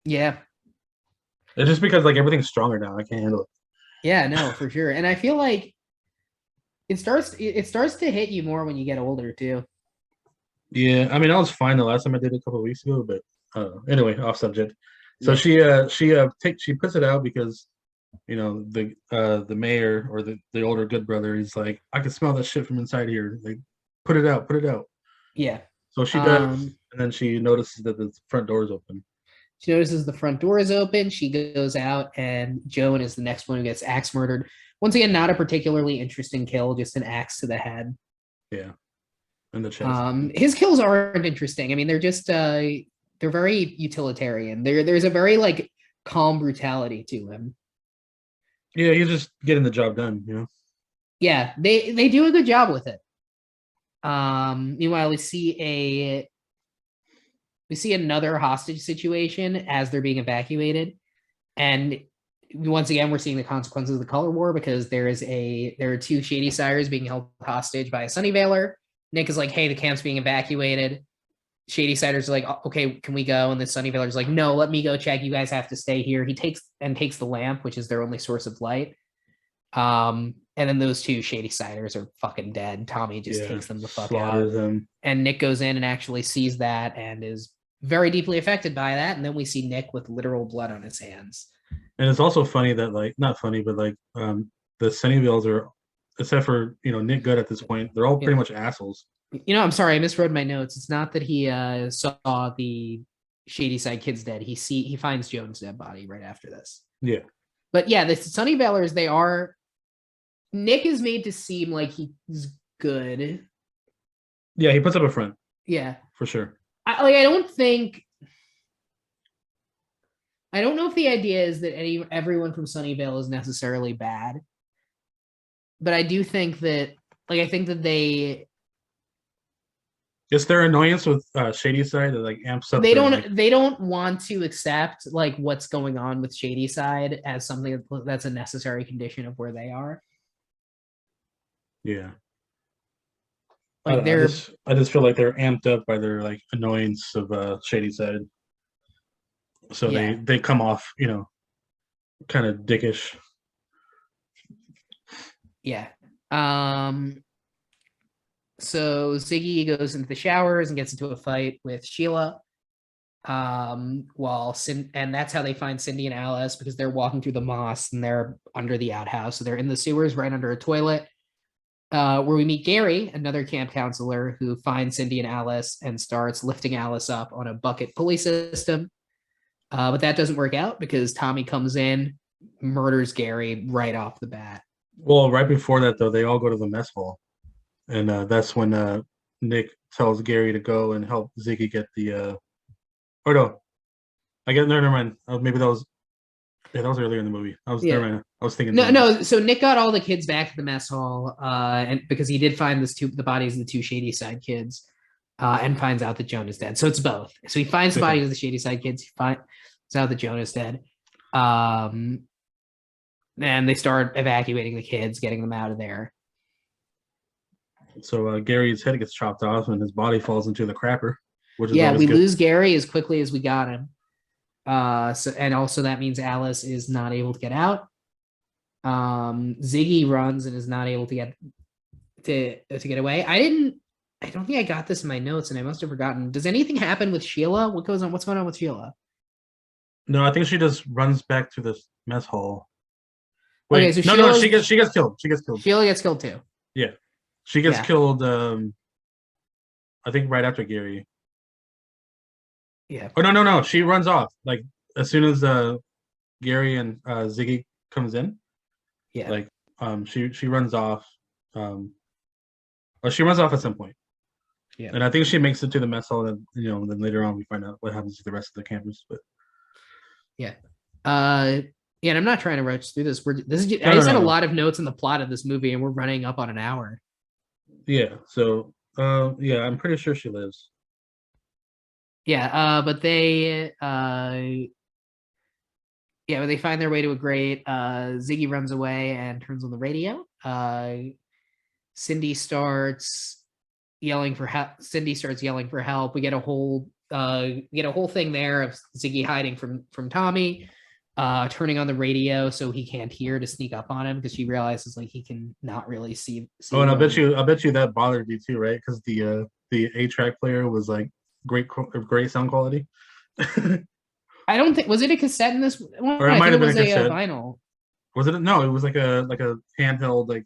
Yeah, it's just because like everything's stronger now. I can't handle it. Yeah, no, for sure. And I feel like it starts to hit you more when you get older too. Yeah, I mean, I was fine the last time I did it a couple of weeks ago, but anyway, off subject. So Yeah. she puts it out because the mayor or the older good brother is like, I can smell that shit from inside here. Like, put it out. Yeah. So she does, and then she notices that the front door is open. She notices the front door is open. She goes out, and Joan is the next one who gets axe murdered. Once again, not a particularly interesting kill, just an axe to the head. Yeah, in the chest. His kills aren't interesting. I mean, they're just they're very utilitarian. There's a very like calm brutality to him. Yeah, he's just getting the job done. Yeah, they do a good job with it. Meanwhile, we see another hostage situation as they're being evacuated, and once again we're seeing the consequences of the color war, because there are two Shady Sires being held hostage by a Sunnyvaler. Nick is like, hey, the camp's being evacuated. Shady Siders are like, okay, can we go? And the Sunnyvaler's like, no, let me go check. You guys have to stay here. He takes the lamp, which is their only source of light. And then those two Shady Siders are fucking dead. Tommy just takes them the fuck out. Them. And Nick goes in and actually sees that and is very deeply affected by that. And then we see Nick with literal blood on his hands. And it's also funny that, like, not funny, but like the Sunnyvales are, except for Nick Good at this point, they're all pretty much assholes. I'm sorry, I misread my notes. It's not that he saw the Shady Side kids dead. He finds Joan's dead body right after this. Yeah. But yeah, the Sunnyvalers, Nick is made to seem like he's good. Yeah, he puts up a front. Yeah. For sure. I don't know if the idea is that everyone from Sunnyvale is necessarily bad, but I do think that Like I think that they It's their annoyance with Shady Side that like amps up they the like. don't want to accept like what's going on with Shady Side as something that's a necessary condition of where they are. Yeah. I Like don't know. I they're just feel like they're amped up by their like annoyance of Shady Side, so yeah. they come off, kind of dickish. Yeah. Um so Ziggy goes into the showers and gets into a fight with Sheila. And that's how they find Cindy and Alice because they're walking through the moss and they're under the outhouse. So they're in the sewers right under a toilet. Where we meet Gary, another camp counselor who finds Cindy and Alice and starts lifting Alice up on a bucket pulley system. But that doesn't work out because Tommy comes in, murders Gary right off the bat. Well, right before that though, they all go to the mess hall, and that's when Nick tells Gary to go and help Ziggy get the. Or no, I get no, never mind. Maybe that was that was earlier in the movie. Yeah. Never mind. I was thinking. No. So Nick got all the kids back to the mess hall, and because he did find the bodies of the two Shady Side kids, and finds out that Jonah's dead. So it's both. So he finds the bodies of the Shady Side kids. He finds out that Jonah's dead. And they start evacuating the kids, getting them out of there. So Gary's head gets chopped off and his body falls into the crapper. Which is we good. lose Gary as quickly as we got him. And also that means Alice is not able to get out. Ziggy runs and is not able to get away. I don't think I got this in my notes, and I must have forgotten. Does anything happen with Sheila? What goes on? What's going on with Sheila? No, I think she just runs back to the mess hall. Wait, okay, so no, she gets killed. She gets killed. Sheila gets killed too. Yeah, she gets killed. I think right after Gary. Yeah. Oh no! She runs off like as soon as Gary and Ziggy comes in. Yeah. Like she runs off. Or she runs off at some point. Yeah. And I think she makes it to the mess hall, and then later on we find out what happens to the rest of the campers. But yeah. Yeah, and I'm not trying to rush through this. I just had a lot of notes in the plot of this movie, and we're running up on an hour. Yeah. So yeah, I'm pretty sure she lives. Yeah, but they they find their way to a grate. Ziggy runs away and turns on the radio. Cindy starts yelling for help. We get a whole thing there of Ziggy hiding from Tommy, turning on the radio so he can't hear to sneak up on him because she realizes like he can not really see Oh, and I bet you that bothered you too, right? Because the 8-track player was like great sound quality. I don't think was it a cassette in this one? Or it might have been a cassette. Vinyl. Was it? No, it was like a handheld like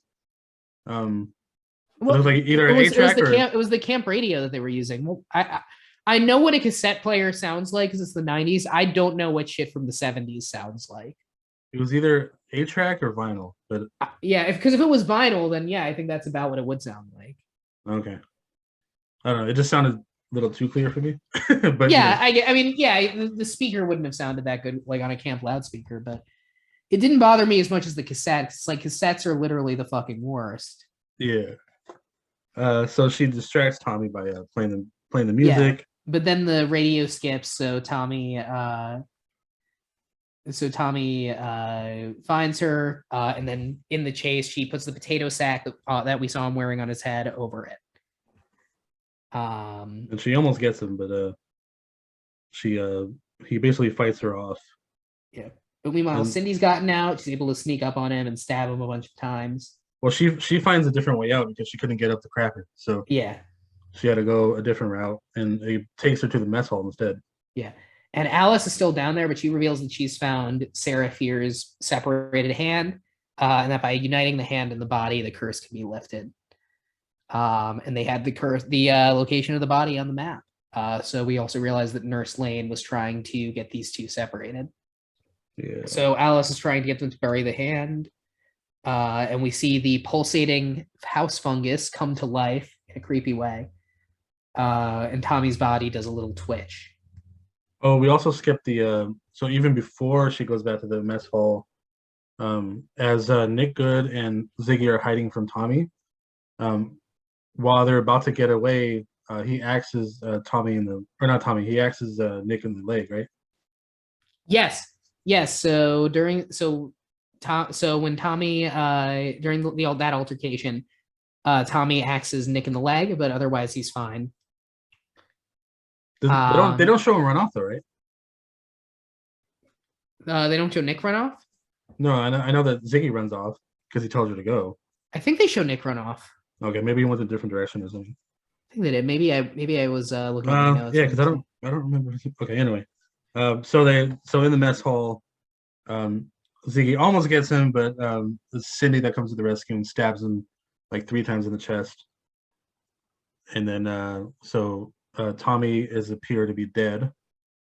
it was like either an 8-track or it was the camp radio that they were using. Well, I know what a cassette player sounds like because it's the 90s. I don't know what shit from the 70s sounds like. It was either 8-track or vinyl, but yeah, because if it was vinyl, then yeah, I think that's about what it would sound like. Okay, I don't know. It just sounded a little too clear for me. But yeah, I mean, yeah, the speaker wouldn't have sounded that good like on a camp loudspeaker, but it didn't bother me as much as the cassette. It's like cassettes are literally the fucking worst. Yeah. So she distracts Tommy by playing the music. Yeah, but then the radio skips, so Tommy finds her, and then in the chase, she puts the potato sack that we saw him wearing on his head over it. And she almost gets him, but he basically fights her off. Yeah. But meanwhile, Cindy's gotten out. She's able to sneak up on him and stab him a bunch of times. Well, she finds a different way out because she couldn't get up the crapper. So yeah, she had to go a different route, and it takes her to the mess hall instead. Yeah. And Alice is still down there, but she reveals that she's found Sarah Fier's separated hand, and that by uniting the hand and the body, the curse can be lifted. And they had the location of the body on the map. So we also realized that Nurse Lane was trying to get these two separated. Yeah. So Alice is trying to get them to bury the hand. And we see the pulsating house fungus come to life in a creepy way. And Tommy's body does a little twitch. Oh, we also skipped the so even before she goes back to the mess hall, as Nick Good and Ziggy are hiding from Tommy, Um, while they're about to get away, he axes Tommy in the or not Tommy. He axes Nick in the leg, right? Yes, yes. So when Tommy during that altercation, Tommy axes Nick in the leg, but otherwise he's fine. They don't show him run off though, right? They don't show Nick run off. No, I know that Ziggy runs off because he tells her to go. I think they show Nick run off. Okay, maybe he went a different direction or something. I think they did. Maybe I was looking at my notes. Yeah, because I don't remember. Okay, anyway, so in the mess hall, um, Ziggy almost gets him, but it's Cindy that comes to the rescue and stabs him like 3 times in the chest, and then Tommy is appear to be dead.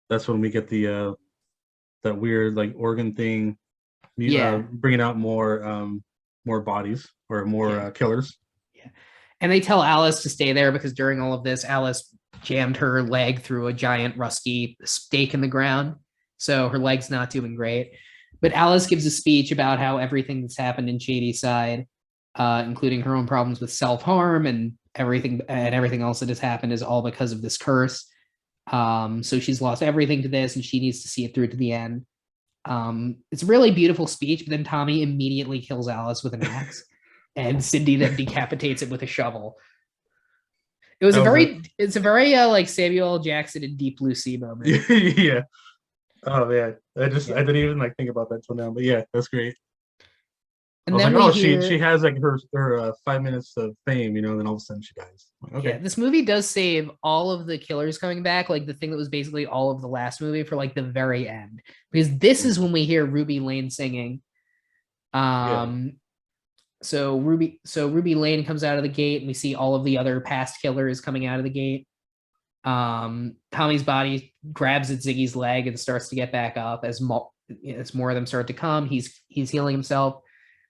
That's when we get the that weird like organ thing, bringing out more bodies or more killers. Yeah, and they tell Alice to stay there because during all of this, Alice jammed her leg through a giant rusty stake in the ground, so her leg's not doing great. But Alice gives a speech about how everything that's happened in Shadyside, including her own problems with self-harm and everything else that has happened, is all because of this curse. So she's lost everything to this, and she needs to see it through to the end. It's a really beautiful speech, but then Tommy immediately kills Alice with an axe, and Cindy then decapitates it with a shovel. It's a very like Samuel L. Jackson in Deep Blue Sea moment. Yeah. Oh man, I didn't even like think about that till now, but yeah, that's great. And then like, she has like her 5 minutes of fame, and then all of a sudden she dies. Like, okay. Yeah, this movie does save all of the killers coming back, like the thing that was basically all of the last movie for like the very end, because this is when we hear Ruby Lane singing. So Ruby Lane comes out of the gate, and we see all of the other past killers coming out of the gate. Tommy's body grabs at Ziggy's leg and starts to get back up as more of them start to come. He's healing himself.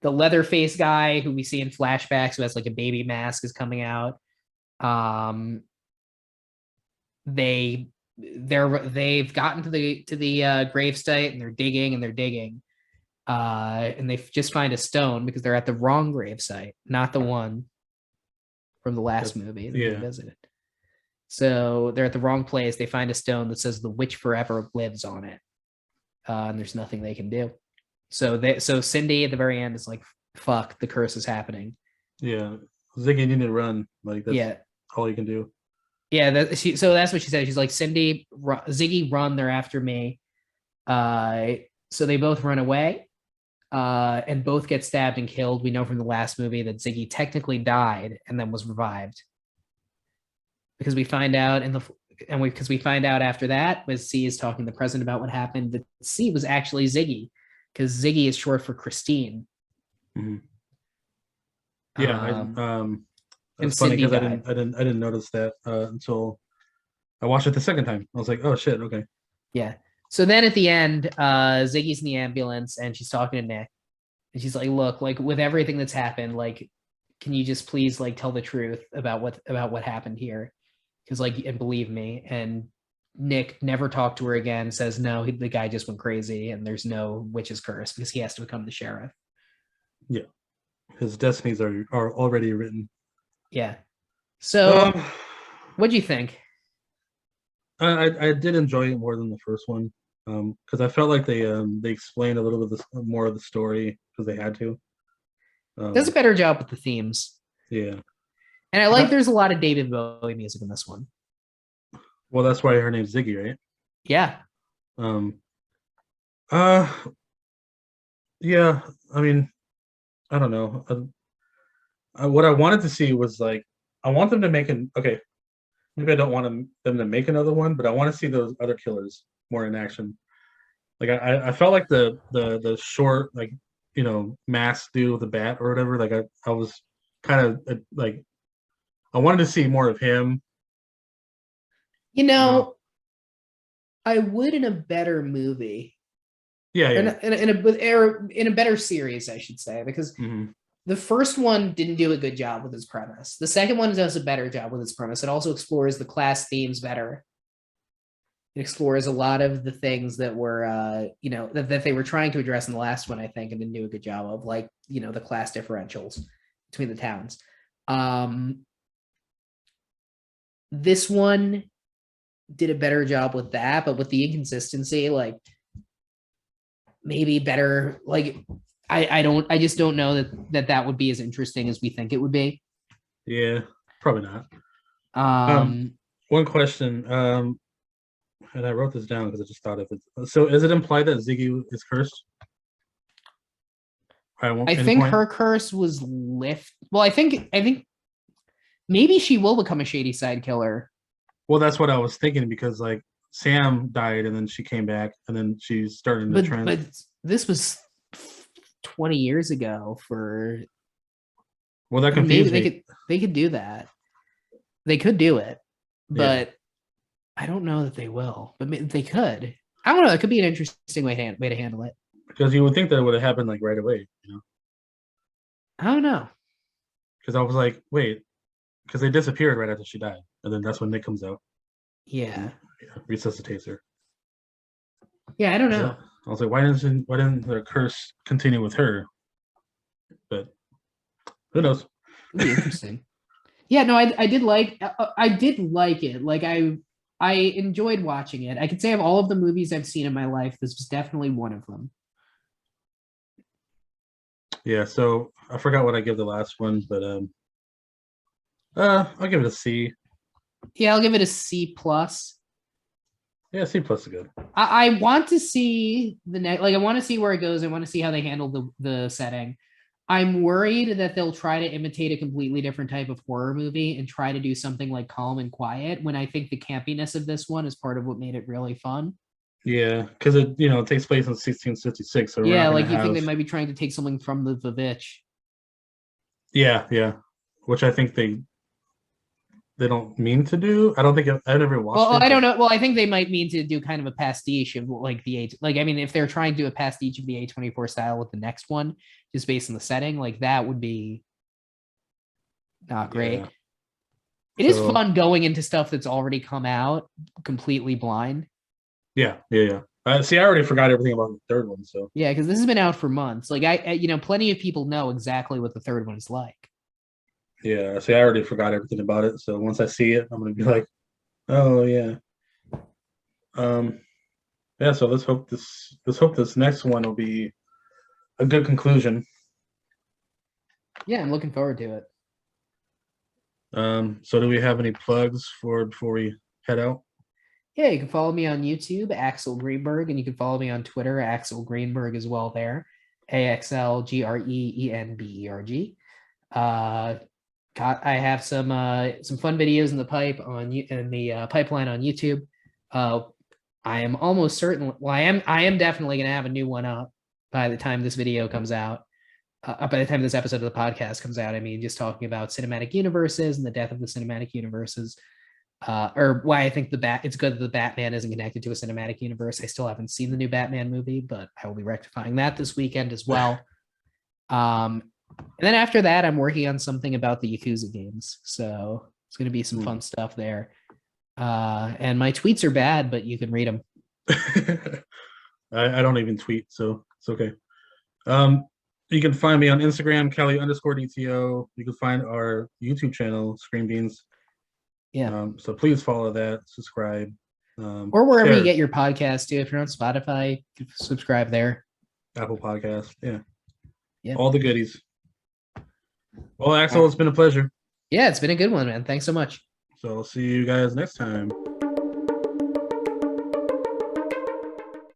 The Leatherface guy who we see in flashbacks who has like a baby mask is coming out. They've gotten to the grave site, and they're digging and they just find a stone because they're at the wrong grave site, not the one from the last movie that they visited. So they're at the wrong place. They find a stone that says "The Witch Forever Lives" on it, and there's nothing they can do. So Cindy at the very end is like, "Fuck, the curse is happening." Yeah, Ziggy needed to run. Like that's all you can do. Yeah, so that's what she said. She's like, "Cindy, Ziggy, run! They're after me." So they both run away, and both get stabbed and killed. We know from the last movie that Ziggy technically died and then was revived, because we find out after that, as C is talking to the president about what happened, that C was actually Ziggy, because Ziggy is short for Christine. Mm-hmm. Yeah, it's funny because I didn't notice that until I watched it the second time. I was like, oh shit, okay. Yeah. So then at the end, Ziggy's in the ambulance and she's talking to Nick, and she's like, "Look, like with everything that's happened, like, can you just please like tell the truth about what happened here? Because like, and believe me." And Nick never talked to her again. Says no, the guy just went crazy, and there's no witch's curse because he has to become the sheriff. Yeah, his destinies are already written. Yeah. So, what do you think? I did enjoy it more than the first one, because I felt like they explained a little bit more of the story because they had to. Does a better job with the themes. Yeah, and I like there's a lot of David Bowie music in this one. Well, that's why her name's Ziggy, right? Yeah. Yeah. I mean, I don't know. What I wanted to see was like, I want them to make okay. Maybe I don't want them to make another one, but I want to see those other killers more in action. Like I felt like the short, like, masked dude with the bat or whatever. Like I was kind of like, I wanted to see more of him. I would in a better movie. Yeah. In a better series, I should say, because the first one didn't do a good job with its premise. The second one does a better job with its premise. It also explores the class themes better. It explores a lot of the things that were, that they were trying to address in the last one, I think, and didn't do a good job of, like, the class differentials between the towns. Um, this one did a better job with that, but with the inconsistency, like maybe better. Like I just don't know that would be as interesting as we think it would be. Yeah, probably not. Um, Um, one question. And I wrote this down because I just thought of it. So, is it implied that Ziggy is cursed? At I any think point? her curse was lift. Well, I think maybe she will become a shady side killer. Well, that's what I was thinking because like Sam died and then she came back and then she's starting to But trend. but this was 20 years ago for Well, that maybe confused me they could do that. They could do it, Yeah, but I don't know that they will. But they could. I don't know. It could be an interesting way to handle it. because you would think that it would have happened like right away, I don't know. Because I was like, wait, because they disappeared right after she died, and then that's when Nick comes out and Yeah. resuscitates her. Yeah, I don't So know. I was like, why didn't the curse continue with her? But who knows? It'd be interesting. Yeah, no, I did like it. Like I enjoyed watching it. I could say of all of the movies I've seen in my life, this was definitely one of them. Yeah, so I forgot what I give the last one, but I'll give it a C. Yeah, I'll give it a C plus. Yeah, C plus is good. I want to see the next, like I want to see where it goes. I want to see how they handle the setting. I'm worried that they'll try to imitate a completely different type of horror movie and try to do something like Calm and Quiet, when I think the campiness of this one is part of what made it really fun. Yeah, because it takes place in 1666, so we're Yeah, not gonna like you think have. they might be trying to take something from the Vivitch. Yeah, yeah, which I think they don't mean to do. I don't think I've never watched Well, it, I but don't know. Well, I think they might mean to do kind of a pastiche of like the A. Like, I mean, if they're trying to do a pastiche of the A24 style with the next one, just based on the setting, like that would be not yeah. great. It is So fun going into stuff that's already come out completely blind. yeah, yeah, yeah. See, I already forgot everything about the third one. So Yeah, because this has been out for months. Like plenty of people know exactly what the third one is like. yeah, see, I already forgot everything about it. So once I see it, I'm gonna be like, oh yeah. Um, yeah. So let's hope this next one will be a good conclusion. Yeah, I'm looking forward to it. So do we have any plugs for before we head out? Yeah, you can follow me on YouTube, Axel Greenberg, and you can follow me on Twitter, Axel Greenberg as well there. AXLGREENBERG. I have some fun videos in the pipeline on YouTube. I am almost certain. Well, I am definitely going to have a new one up by the time this video comes out. By the time this episode of the podcast comes out, I mean just talking about cinematic universes and the death of the cinematic universes, or why I think it's good that the Batman isn't connected to a cinematic universe. I still haven't seen the new Batman movie, but I will be rectifying that this weekend as well. And then after that, I'm working on something about the Yakuza games, so it's going to be some fun stuff there. And my tweets are bad, but you can read them. I don't even tweet, so it's okay. You can find me on Instagram, Kelly_DTO. You can find our YouTube channel, Screen Beans. Yeah. So please follow that, subscribe, Or wherever share. you get your podcast too. If you're on Spotify, subscribe there. Apple Podcast, yeah, Yeah. all the goodies. Well, Axel, it's been a pleasure. Yeah, it's been a good one, man. Thanks so much. So I'll see you guys next time.